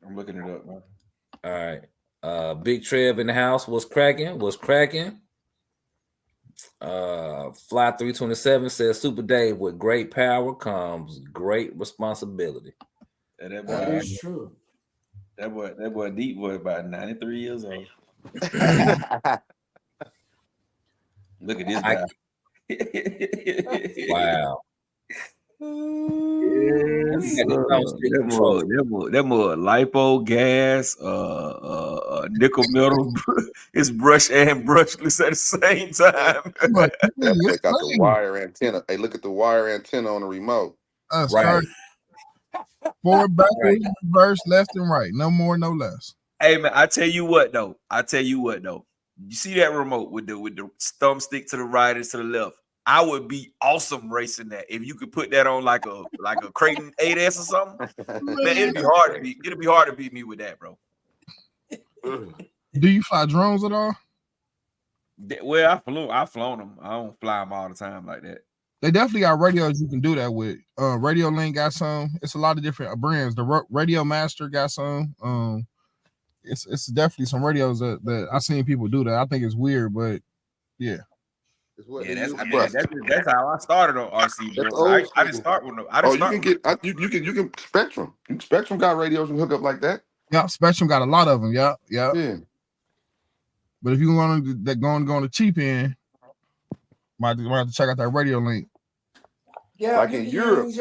I'm looking it up, man.
All right. Big Trev in the house was cracking. Fly 327 says Super Dave, with great power comes great responsibility.
And that
That
boy,
is true.
that boy Deep Boy about 93 years old. Look at this guy.
Wow.
Yes, that more lipo gas, nickel metal. It's brush and brushless at the same time.
Check out the wire antenna. Hey, look at the wire antenna on the remote.
That's
Right.
Forward, backwards, reverse, left, and right. No more, no less.
Hey man, I tell you what though. You see that remote with the thumbstick to the right and to the left? I would be awesome racing that if you could put that on like a Creighton 8S or something. Man, it'd be hard to beat me with that, bro.
Do you fly drones at all?
Well, I've flown them. I don't fly them all the time like that.
They definitely got radios you can do that with. Radio Link got some. It's a lot of different brands. The Radio Master got some. It's definitely some radios that I've seen people do that. I think it's weird, but yeah.
That's how I started on RC, bro. I didn't start with no.
You can Spectrum. Spectrum got radios and hook up like that.
Yeah, Spectrum got a lot of them. Yeah.
Yeah.
But if you want to go on the cheap end, might have to check out that Radio Link.
Yeah,
like in Europe,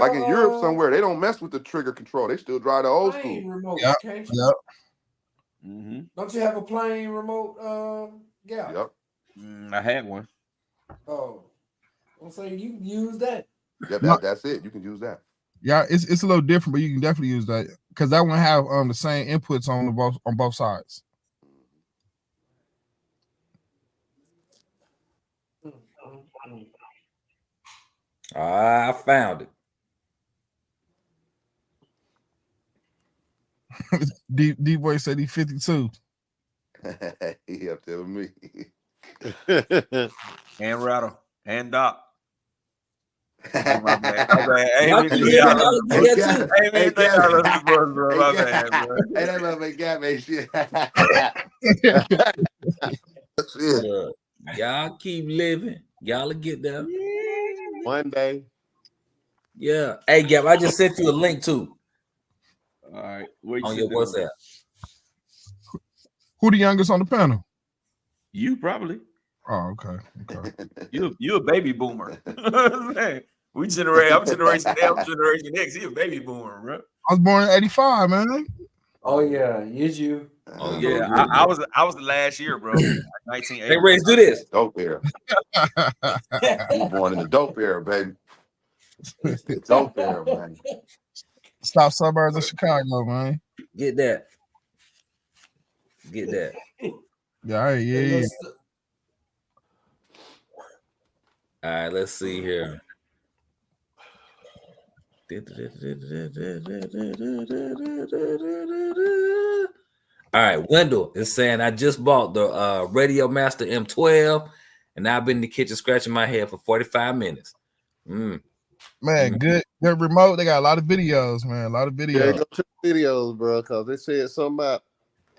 somewhere, they don't mess with the trigger control. They still drive the old school.
Remote,
yep.
Mm-hmm.
Don't you have a plane remote? Yeah.
Yep.
I had one.
Oh, I'll say you can use that.
Yeah, that's it. You can use that.
Yeah, it's a little different, but you can definitely use that because that one have the same inputs on both sides.
I found
it. Deep Boy said he's 52.
He up there with me.
And Rattle and Doc. Oh, my bad.
Hey, that motherfucker got me shit.
Y'all keep living. Y'all get there.
One day.
Yeah. Hey, Gab, I just sent you a link too.
All right.
On your WhatsApp.
Who the youngest on the panel?
You probably.
Oh, okay.
You a baby boomer. I'm generation X. He a baby boomer, bro.
I was born in 85, man.
Oh yeah, you.
Oh yeah, I was the last year, bro. 1980.
Hey, Ray, do this.
Dope era. You were born in the dope era, baby. Dope era, man.
South suburbs of Chicago, man.
Get that.
Yeah.
All right, let's see here. All right, Wendell is saying I just bought the Radio Master M12 and I've been in the kitchen scratching my head for 45 minutes.
Man, good remote. They got a lot of videos, man. A lot of videos.
Yeah, go check videos, bro, because they said something about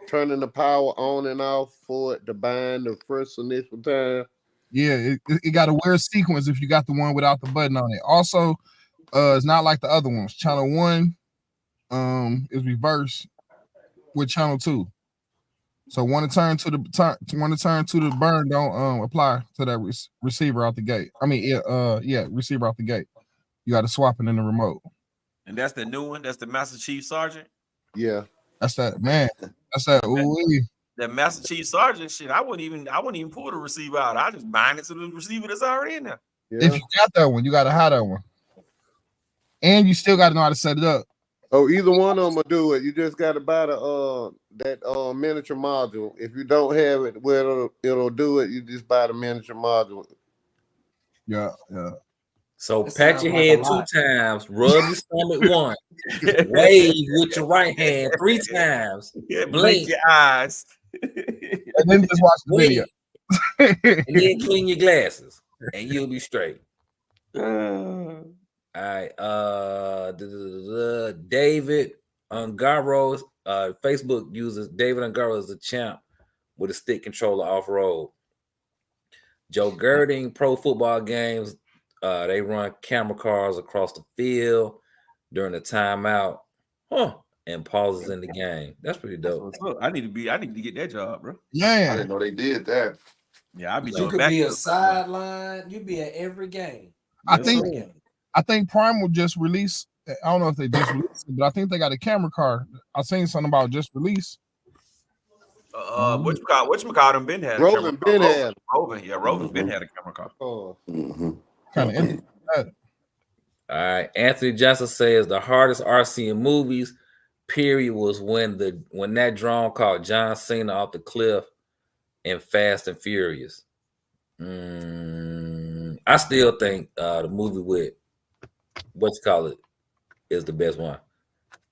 turning the power on and off for it to bind the first initial time.
Yeah, it got a weird sequence if you got the one without the button on it. Also, it's not like the other ones. Channel 1 is reverse. with channel 2. So want to turn to the burn, don't apply to that receiver out the gate. I mean, receiver out the gate. You got to swap it in the remote.
And that's the new one. That's the Master Chief Sergeant.
Yeah.
That's that, man. That's that.
That Master Chief Sergeant shit. I wouldn't even pull the receiver out. I just bind it to the receiver that's already in there.
Yeah.
If you got that one, you got to have that one, and you still got to know how to set it up.
Oh, either one of them will do it. You just got to buy that miniature module. If you don't have it, well, it'll do it. You just buy the miniature module.
Yeah.
So
That
pat
sounds
your
like
head
a
2
lot.
times, rub your stomach 1, wave with your right hand 3 times,
Yeah,
blink,
blink your eyes.
And then just watch the video.
and then clean your glasses, and you'll be straight. All right. David Ungaro, Facebook uses David Ungaro as a champ with a stick controller off road. Joe Girding, pro football games. They run camera cars across the field during the timeout, and pauses in the game. That's pretty dope.
I need to get that job, bro.
I
Yeah.
didn't know they did that.
Yeah, I'll be
You
doing
could be a
backflips.
sideline. You be at every game.
I
Yes,
think
sir.
I think Prime will just release. I don't know if they just released it, but I think they got a camera car. I seen something about just release.
Whatchamacallit been had a
Roven
camera
been
car.
had.
Roven been had a camera car.
Oh.
Kind of interesting.
All right. Anthony Johnson says the hardest RC in movies, period, was when that drone caught John Cena off the cliff in Fast and Furious. I still think the movie with is the best one.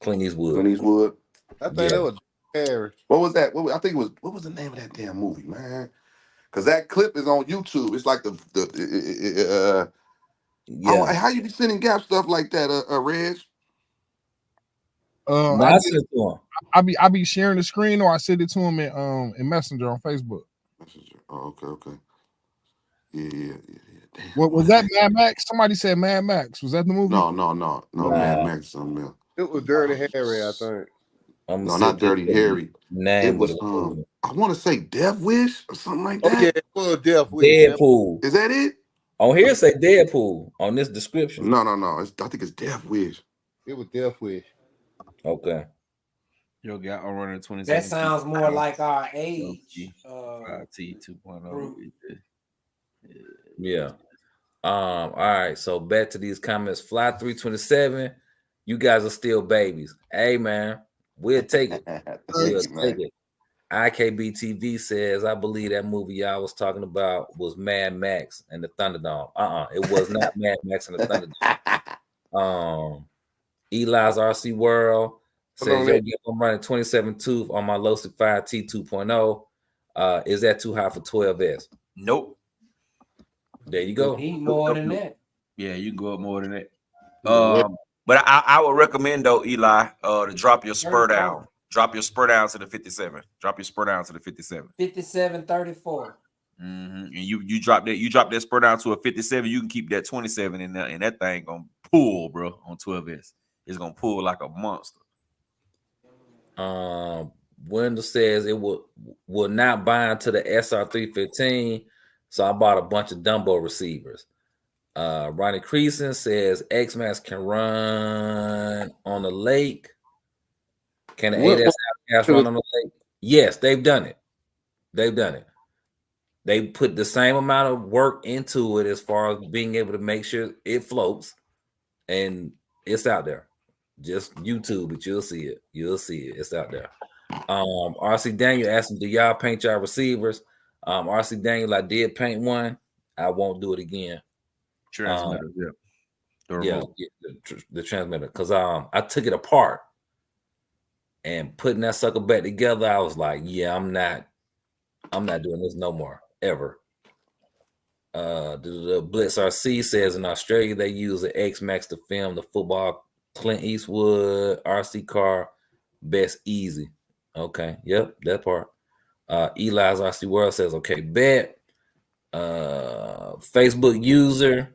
Clint Eastwood.
I think that was Harry.
What was that? What was the name of that damn movie, man? Because that clip is on YouTube. It's like how you be sending Gap stuff like that, Reg?
I sent it to him.
I be sharing the screen, or I send it to him in Messenger on Facebook.
Messenger. Oh, okay. Yeah. Damn.
What was that? Mad Max? Somebody said Mad Max. Was that the movie?
No. Mad Max, something else.
It was Dirty Harry, I think.
No, not Dirty Harry.
Name
It was I want to say Death Wish or something like that.
Oh yeah, it was Death Wish.
Deadpool.
Is that it?
On here say Deadpool on this description.
No. I think it's Death Wish.
It was Death Wish.
Okay.
Yo, got on running 27.
That sounds more like our age.
T 2.0.
group.
Yeah. All right. So back to these comments. Fly 327. You guys are still babies. Hey man, we'll take it. We'll take it. IKB TV says, I believe that movie y'all was talking about was Mad Max and the Thunderdome. It was not Mad Max and the Thunderdome. Eli's RC World says, I'm running 27 tooth on my Losify T 2.0. Is that too high for 12S?
Nope.
There you go.
He more than that.
Yeah, you can go up more than that. But I would recommend though, Eli, to drop your spur down. Drop your spur down to the 57. Drop your spur down to the 57.
57.34.
And you drop that spur down to a 57. You can keep that 27 in there, and that thing gonna pull, bro, on 12S. It's gonna pull like a monster.
Wendell says it will not bind to the SR315, so I bought a bunch of Dumbo receivers. Ronnie Creason says X-Max can run on the lake. Can the 8S run on the lake? Yes, they've done it. They put the same amount of work into it as far as being able to make sure it floats, and it's out there. Just YouTube it, you'll see it. It's out there. RC Daniel asked him, do y'all paint y'all receivers? RC Daniel, I did paint one. I won't do it again.
Transmitter,
the transmitter, because I took it apart and putting that sucker back together. I was like, yeah, I'm not doing this no more ever. The Blitz RC says in Australia they use the X-Max to film the football Clint Eastwood RC car. Best easy. Okay, yep, that part. Eli's RC World says, okay, bet. Facebook user.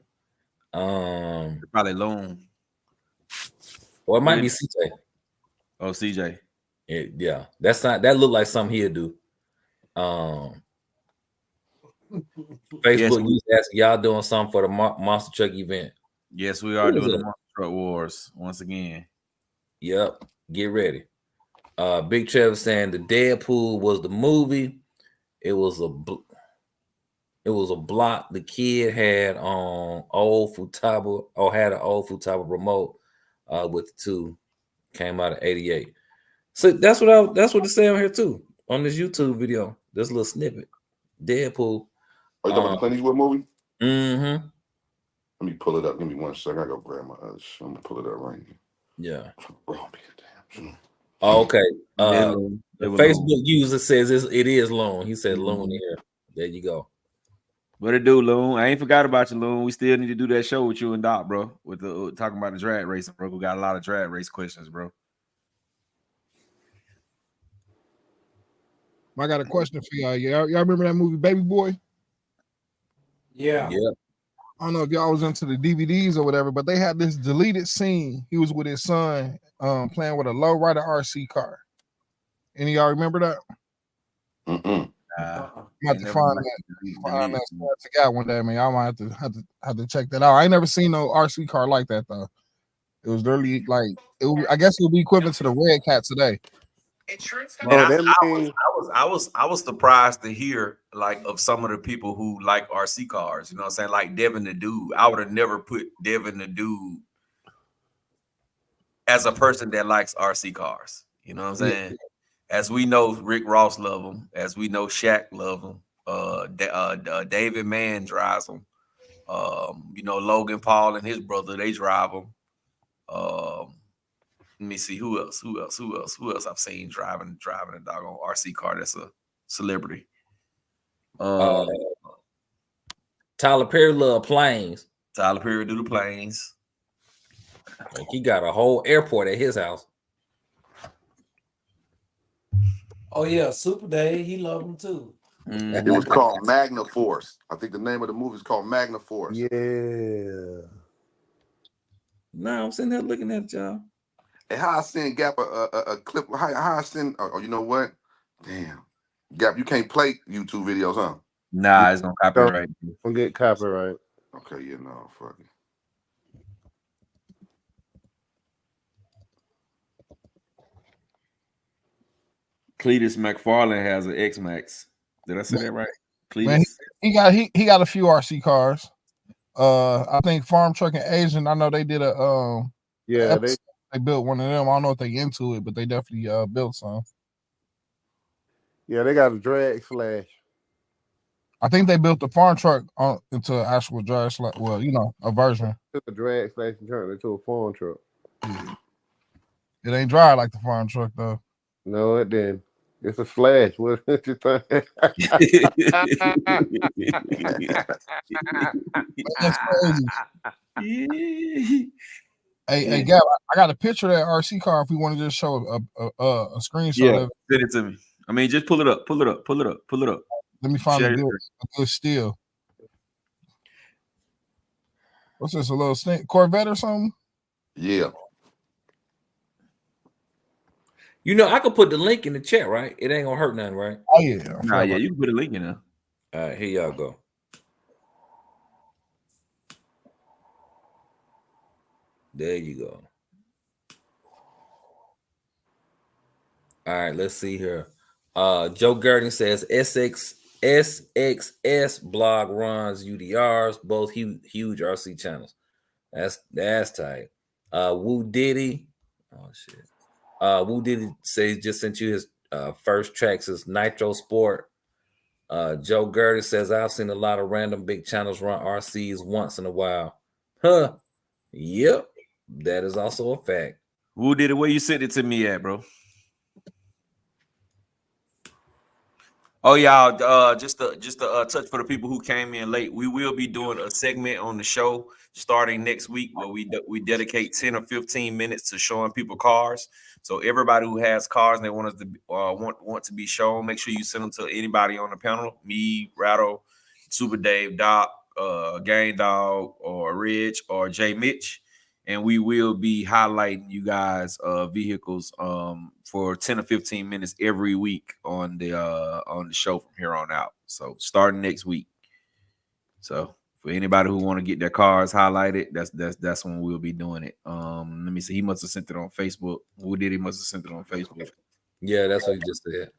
Probably Loon.
Or it might be CJ.
Oh, CJ.
Yeah, that looked like something he'd do. Facebook used to ask y'all doing something for the monster truck event.
Yes, we are doing the Monster Truck Wars once again.
Yep, get ready. Big Trevor saying the Deadpool was the movie. It was a block the kid had on old Futaba or had an old Futaba remote with the two. Came out of 88. So that's what it's saying here too on this YouTube video. This little snippet. Deadpool.
Are you talking about the Clint Eastwood movie?
Mm-hmm.
Let me pull it up. Give me 1 second. I gotta grab my other shit. I'm gonna pull it up right here.
Yeah.
Bro,
okay. The Facebook user says it is Loon. He said Loon here. There you go.
What it do, Loon? I ain't forgot about you, Loon. We still need to do that show with you and Doc, bro. With the talking about the drag racing, bro. We got a lot of drag race questions, bro.
I got a question for y'all. Y'all remember that movie Baby Boy?
Yeah.
I don't know if y'all was into the DVDs or whatever, but they had this deleted scene. He was with his son playing with a lowrider RC car. Any of y'all remember that?
Mm-mm.
I'm have to find that together one day, man. Y'all might have to check that out. I ain't never seen no RC car like that though. It was literally like I guess it would be equivalent to the Red Cat today.
I was surprised to hear like of some of the people who like RC cars. You know what I'm saying? Like Devin the Dude. I would have never put Devin the Dude as a person that likes RC cars. You know what I'm saying? Yeah. As we know, Rick Ross love them. As we know, Shaq love them. David Mann drives them. You know, Logan Paul and his brother, they drive them. Let me see who else I've seen driving a doggone RC car that's a celebrity.
Tyler Perry love planes.
Tyler Perry do the planes.
Like he got a whole airport at his house.
Oh yeah, Super Dave, he loved them too.
It was called Magna Force. I think the name of the movie is called Magna Force.
Yeah.
No, I'm sitting there looking at y'all.
And how I send Gap a clip? How I send? Oh, you know what? Damn, Gap, you can't play YouTube videos, huh?
Nah, it's gonna copyright.
Don't get copyright.
Okay, you know, fuck it.
Cletus McFarlane has an X-Max. Did I say that right? Cletus.
Man, he got a few RC cars. I think Farm Truck and Asian. I know they did a they built one of them. I don't know if they into it, but they definitely built some.
Yeah, they got a drag slash.
I think they built the farm truck into an actual drag slash. Well, you know, a version.
Took a drag slash and turned it into a farm truck.
Yeah. It ain't dry like the farm truck though.
No, it didn't. It's a slash. What you think?
That's crazy. Hey, Gab, I got a picture of that RC car. If we want to just show a screenshot of it,
send it to me. I mean, just pull it up.
Let me find a good steal. What's this? A little Corvette or something?
Yeah.
You know, I could put the link in the chat, right? It ain't gonna hurt nothing, right?
Oh yeah.
Nah, yeah, you can put a link in there.
All right, here y'all go. There you go. All right, let's see here. Joe Gurdon says SXS blog runs UDRs, both huge RC channels. That's tight. Woo Diddy. Oh shit. Woo Diddy says just sent you his first tracks is Nitro Sport. Joe Gurdon says I've seen a lot of random big channels run RCs once in a while. Huh. Yep. That is also a fact.
Who did it? Where you sent it to me at, bro? Oh, y'all, just a touch for the people who came in late. We will be doing a segment on the show starting next week where we dedicate 10 or 15 minutes to showing people cars. So everybody who has cars and they want us to want to be shown, make sure you send them to anybody on the panel. Me, Rattle, Super Dave, Doc, Gang Dog, or Ridge, or Jay Mitch. and we will be highlighting you guys vehicles for 10 or 15 minutes every week on the show from here on out. So starting next week. So for anybody who want to get their cars highlighted, that's when we'll be doing it. Let me see. He must have sent it on Facebook. Who did he must have sent it on Facebook?
Yeah, that's what he just said.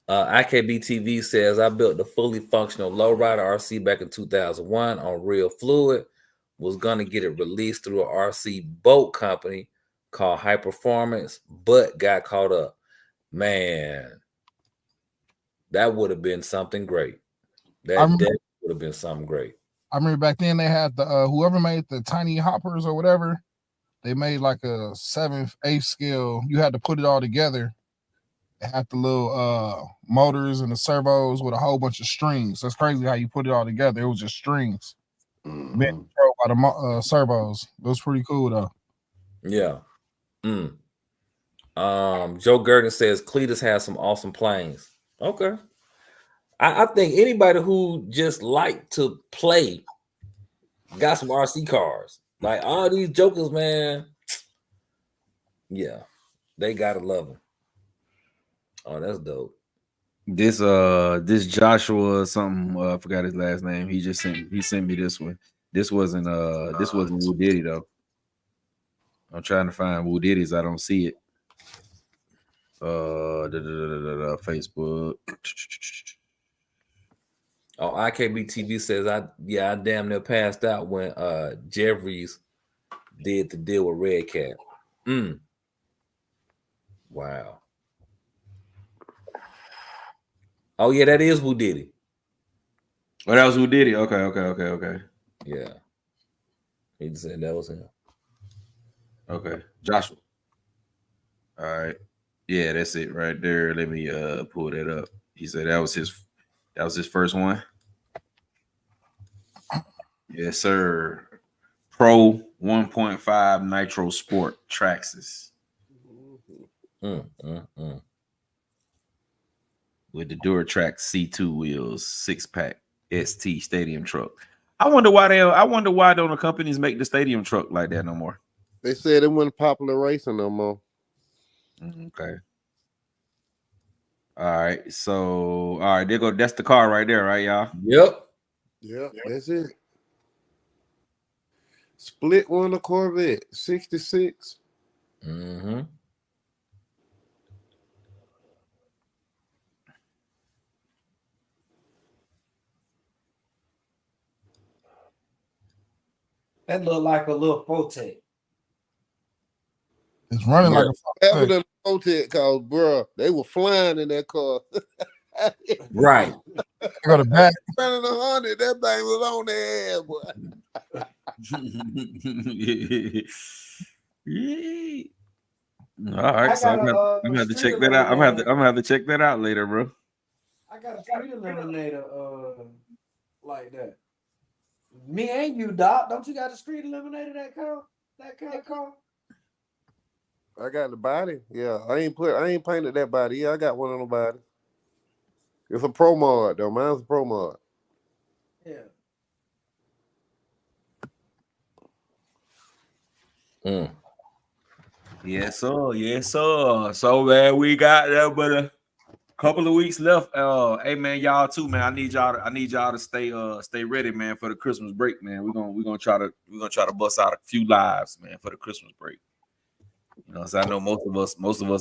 IKB TV says, I built the fully functional lowrider RC back in 2001 on real fluid. Was going to get it released through an RC boat company called High Performance, but got caught up. Man, that would have been something great. That would have been something great.
I remember back then they had the whoever made the tiny hoppers or whatever, they made like a 7th, 8th scale. You had to put it all together. It had the little motors and the servos with a whole bunch of strings. That's crazy how you put it all together. It was just strings. Being controlled by the servos. It was pretty cool though.
Yeah. Joe Gurdon says Cletus has some awesome planes. Okay. I think anybody who just like to play got some RC cars. Like all these jokers, man. Yeah, they gotta love them. Oh, that's dope.
This Joshua something, I forgot his last name. He sent me this one. This wasn't Woo Diddy though. I'm trying to find Woo Diddy's. I don't see it. Facebook.
Oh, IKB TV says I damn near passed out when Jeffries did the deal with Red Cat. Wow. Oh yeah, that is Who Diddy.
Oh, that was Who Diddy. Okay.
Yeah. He said that was him.
Okay. Joshua. All right. Yeah, that's it right there. Let me pull that up. He said that was his first one. Yes, sir. Pro 1.5 Nitro Sport Traxxas. With the Duratrack C2 wheels, 6-pack ST stadium truck. I wonder why don't the companies make the stadium truck like that no more?
They said it wasn't popular racing no more.
Okay. All right. So, all right, there go. That's the car right there, right, y'all?
Yep.
Yeah, that's it. Split one a Corvette, 66.
That look like a little Forte.
It's running like a
Better than a Forte, cause bro, they were flying in that car.
Right.
I got a back.
Running 100, that thing was on their ass, boy.
Yeah. All right, so I'm gonna have to check that out. I'm gonna have to check that out later, bro.
I got a street eliminator like that. Me and you, Doc. Don't you got a street eliminator that kind of car?
I got the body. Yeah, I ain't painted that body. Yeah, I got one on the body. It's a pro mod though. Mine's a pro mod.
Yeah.
Yes, sir. So man, we got that, but a couple of weeks left. Hey man, y'all too, man. I need y'all to stay ready, man, for the Christmas break, man. We're gonna try to bust out a few lives, man, for the Christmas break. You know, so I know most of us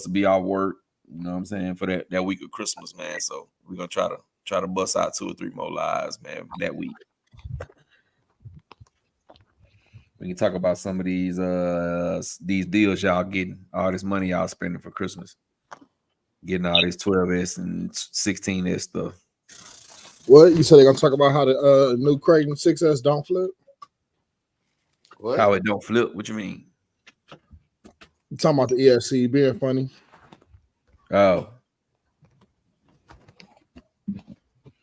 will be off work, you know what I'm saying, for that week of Christmas, man. So we're gonna try to bust out 2 or 3 more lives, man, that week. We can talk about some of these deals y'all getting, all this money y'all spending for Christmas, getting all this 12S and 16S stuff.
What you said? They're gonna talk about how the new Creighton 6S don't flip.
What?
How it don't flip? What you mean?
You talking about the ESC being funny?
Oh,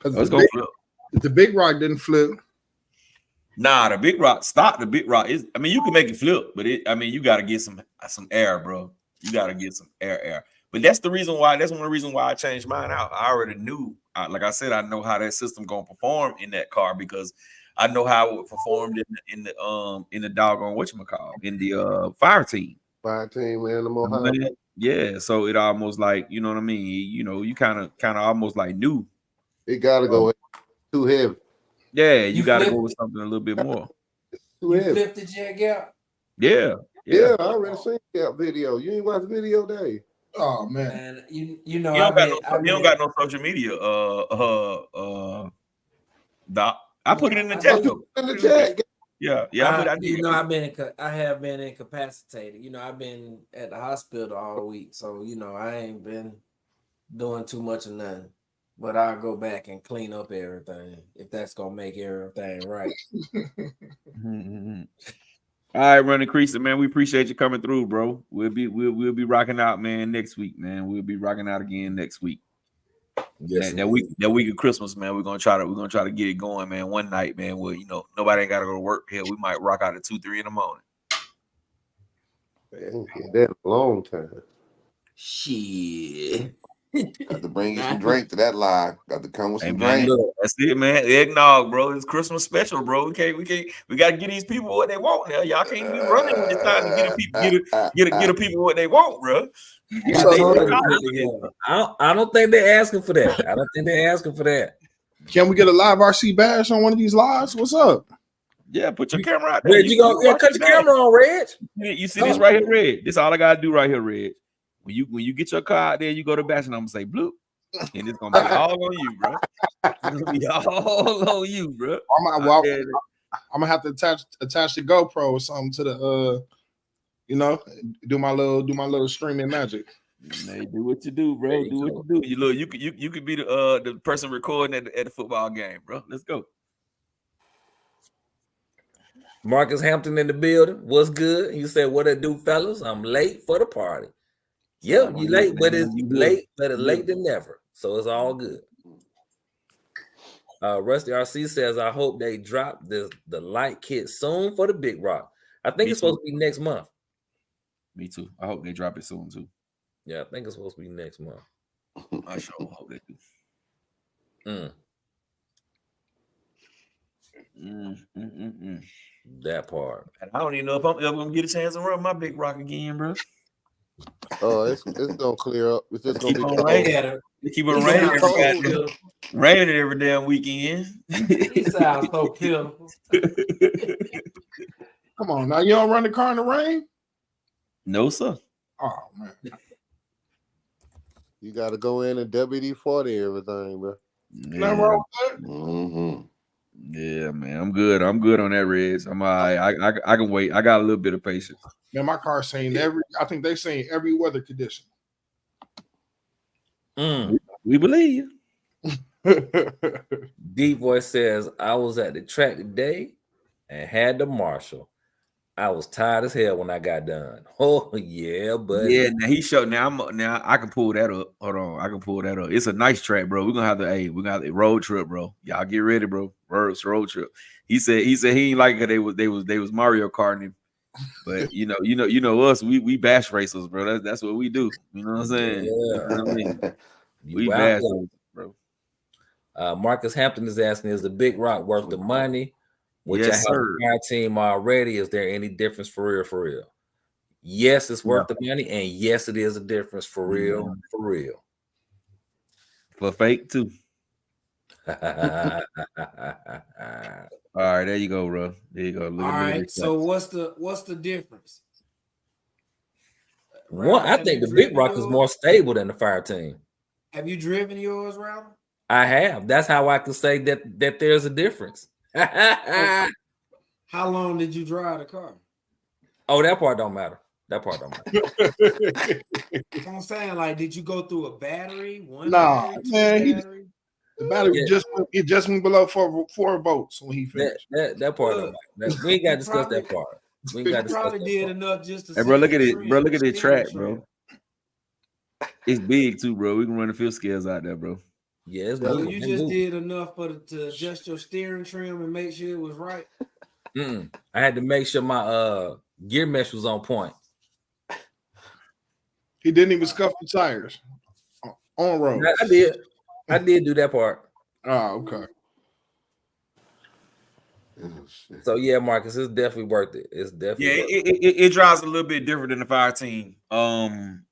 It's gonna flip. The Big Rock didn't flip.
Nah, the Big Rock. Stop the Big Rock. I mean, you can make it flip, but you got to get some air, bro. You got to get some air. But that's the reason why. That's one of the reasons why I changed mine out. I already knew. Like I said, I know how that system gonna perform in that car because I know how it performed in the doggone whatchamacallit, in the fire team.
Fire team animal
You know what I'm
house.
saying? Yeah, so it almost like, you know what I mean? You know, you kind of almost like knew.
It gotta go too heavy.
Yeah, you got to go
flipped
with something a little bit more.
Too
You
heavy.
flipped the jet gap.
Yeah.
Yeah, I already seen that video. You ain't watch the video, Dave?
Oh man.
And you know,
You
I've
don't got no social media. Doc. I put it in the chat though.
In the chat.
Yeah.
I have been incapacitated. You know, I've been at the hospital all week, so you know, I ain't been doing too much of nothing. But I'll go back and clean up everything if that's gonna make everything right.
All right, Running Creaser, man. We appreciate you coming through, bro. We'll be rocking out, man, next week, man. We'll be rocking out again next week.
Yes,
that week of Christmas, man. We're gonna try to get it going, man. One night, man. Where nobody ain't gotta go to work here. We might rock out at 2-3 in the morning.
Man, that's a long time.
Shit.
Got to bring you some drink to that live. Got to come with some drink.
That's it, man. Eggnog, bro. It's Christmas special, bro. We gotta get these people what they want now. Y'all can't be running when it's time to get a people what they want, bro.
I don't think they're asking for that. I don't think they're asking for that.
Can we get a live RC bash on one of these lives? What's up?
Yeah, put your camera out there.
Red, you go cut your camera on, Red.
You see this right here, Red. This all I gotta do right here, Red. When you get your car out there, you go to bash and I'm gonna say blue. And it's gonna be all on you, bro. It's gonna be all on you, bro.
I'm gonna have to attach the GoPro or something to the do my little streaming magic.
Hey, do what you do, bro. Do what you do. You could be the person recording at the football game, bro. Let's go.
Marcus Hampton in the building. What's good? You said, what it do, fellas? I'm late for the party. Yep, you late, but it's late, better late than never. So it's all good. Rusty RC says, I hope they drop the light kit soon for the Big Rock. I think it's supposed to be next month.
Me too. I hope they drop it soon too.
Yeah, I think it's supposed to be next month.
I sure hope they do.
That part.
And I don't even know if I'm ever gonna get a chance to run my Big Rock again, bro.
Oh, it's gonna clear up. It's just gonna be
raining. Keep it raining every damn weekend.
He sounds so pitiful.
Come on, now you don't run the car in the rain?
No, sir.
Oh man.
You gotta go in and WD-40 everything, bro.
Nothing wrong with that.
Mm-hmm.
Yeah, man. I'm good. I'm good on that, Reds. I'm all right. I can wait. I got a little bit of patience.
Man, my car's saying I think they're saying every weather condition.
We believe.
Deep Voice says, I was at the track today and had the marshal. I was tired as hell when I got done. Oh yeah, but
yeah. Now he showed. Now I can pull that up. Hold on, I can pull that up. It's a nice track, bro. We're gonna have a road trip, bro. Y'all get ready, bro. Road trip. He said he ain't like it. They was Mario Karting, but you know us. We bash racers, bro. That's what we do. You know what I'm saying?
Yeah.
You know what I mean? We
wow.
bash racers, bro.
Marcus Hampton is asking, is the Big Rock worth the money? Which
yes,
I have a fire team already. Is there any difference for real? Yes, it's worth the money, and yes, it is a difference for real.
For fake too. All right, there you go, bro. There you go.
All right. So what's the difference?
One, I think the Big Rock is more stable than the fire team.
Have you driven yours, Ralph?
I have. That's how I can say that there's a difference.
How long did you drive the car?
Oh, that part don't matter.
I'm saying, like, did you go through a battery?
Man, the battery just went below 4 volts when he finished.
That part don't matter. We ain't got to discuss that part. We ain't got to discuss
probably
that
did
part.
enough just to.
Hey, bro, look at it, bro. Look at the track, bro. It's big too, bro. We can run the field scales out there, bro.
Yeah,
so you just did enough to adjust your steering trim and make sure it was right.
I had to make sure my gear mesh was on point.
He didn't even scuff the tires on road.
I did do that part.
Oh, okay.
Oh, shit.
So yeah, Marcus, it's definitely worth it. It's definitely
Yeah,
worth it.
it drives a little bit different than the 510.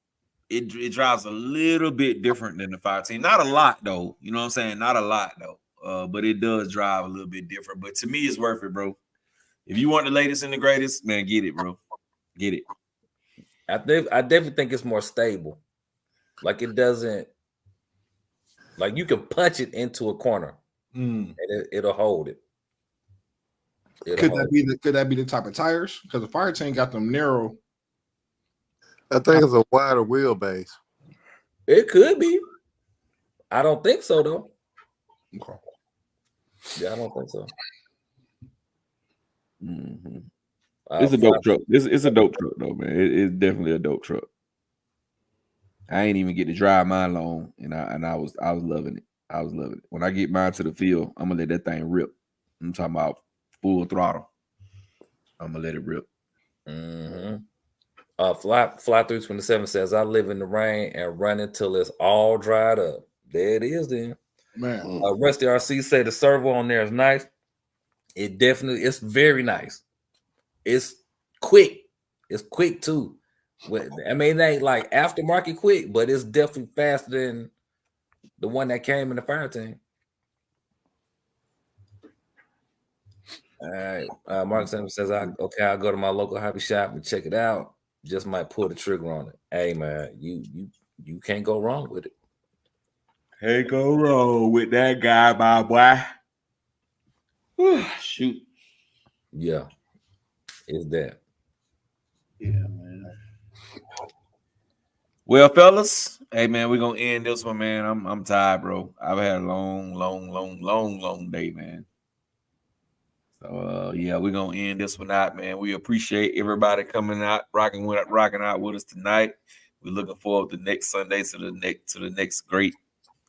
It drives a little bit different than the 510. Not a lot though. You know what I'm saying? Not a lot though. But it does drive a little bit different. But to me, it's worth it, bro. If you want the latest and the greatest, man, get it, bro. Get it.
I definitely think it's more stable. Like it doesn't, like you can punch it into a corner and it'll hold it.
Could that be the type of tires? Because the fire tank got them narrow.
I think it's a wider wheelbase.
It could be. I don't think so though.
Okay.
Yeah, I don't think so.
Mm-hmm. It's a dope truck. It's a dope truck though, man. It's definitely a dope truck. I ain't even get to drive mine long, and I was loving it. I was loving it. When I get mine to the field, I'm gonna let that thing rip. I'm talking about full throttle. I'm gonna let it rip.
Mm-hmm. Fly 327 says, I live in the rain and run until it's all dried up. There it is then.
Man.
Rusty RC say the servo on there is nice. It's very nice. It's quick. It's quick too. I mean, it ain't like aftermarket quick, but it's definitely faster than the one that came in the fire tank. All right. Mark Sampson says, I'll go to my local hobby shop and check it out. Just might pull the trigger on it. Hey man, you can't go wrong with it.
Can't go wrong with that guy, my boy. Shoot.
Yeah. It's that.
Yeah, man. Well, fellas, hey man, we're gonna end this one, man. I'm tired, bro. I've had a long day, man. So yeah, we're gonna end this one out, man. We appreciate everybody coming out, rocking out with us tonight. We're looking forward to next Sunday to the next great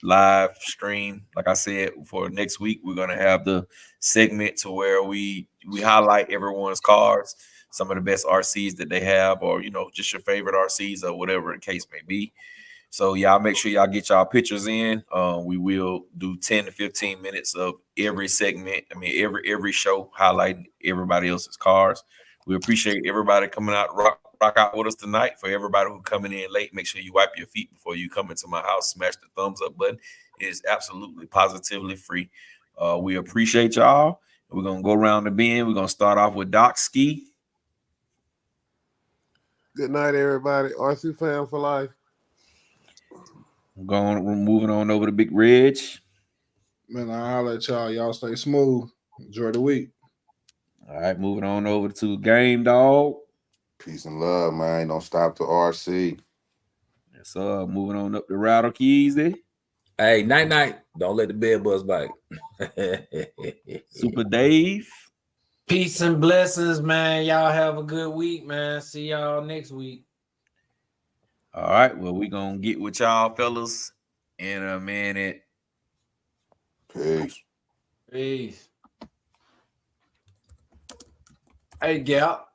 live stream. Like I said, for next week, we're gonna have the segment to where we highlight everyone's cars, some of the best RCs that they have, or just your favorite RCs or whatever the case may be. So y'all make sure y'all get y'all pictures in. We will do 10 to 15 minutes of every segment. I mean, every show highlighting everybody else's cars. We appreciate everybody coming out, rock out with us tonight. For everybody who coming in late, make sure you wipe your feet before you come into my house. Smash the thumbs up button. It is absolutely positively free. We appreciate y'all. We're gonna go around the bend. We're gonna start off with Doc Ski.
Good night, everybody. RC fan for life.
We're moving on over to Big Reg.
Man, I'll let y'all stay smooth. Enjoy the week.
All right, moving on over to Game Dog.
Peace and love, man. Don't stop to RC.
Yes, moving on up to Rattle Keys there.
Hey, night. Don't let the bed buzz bite.
Super Dave.
Peace and blessings, man. Y'all have a good week, man. See y'all next week.
All right. Well, we're going to get with y'all fellas in a minute.
Peace.
Peace. Hey, Gap.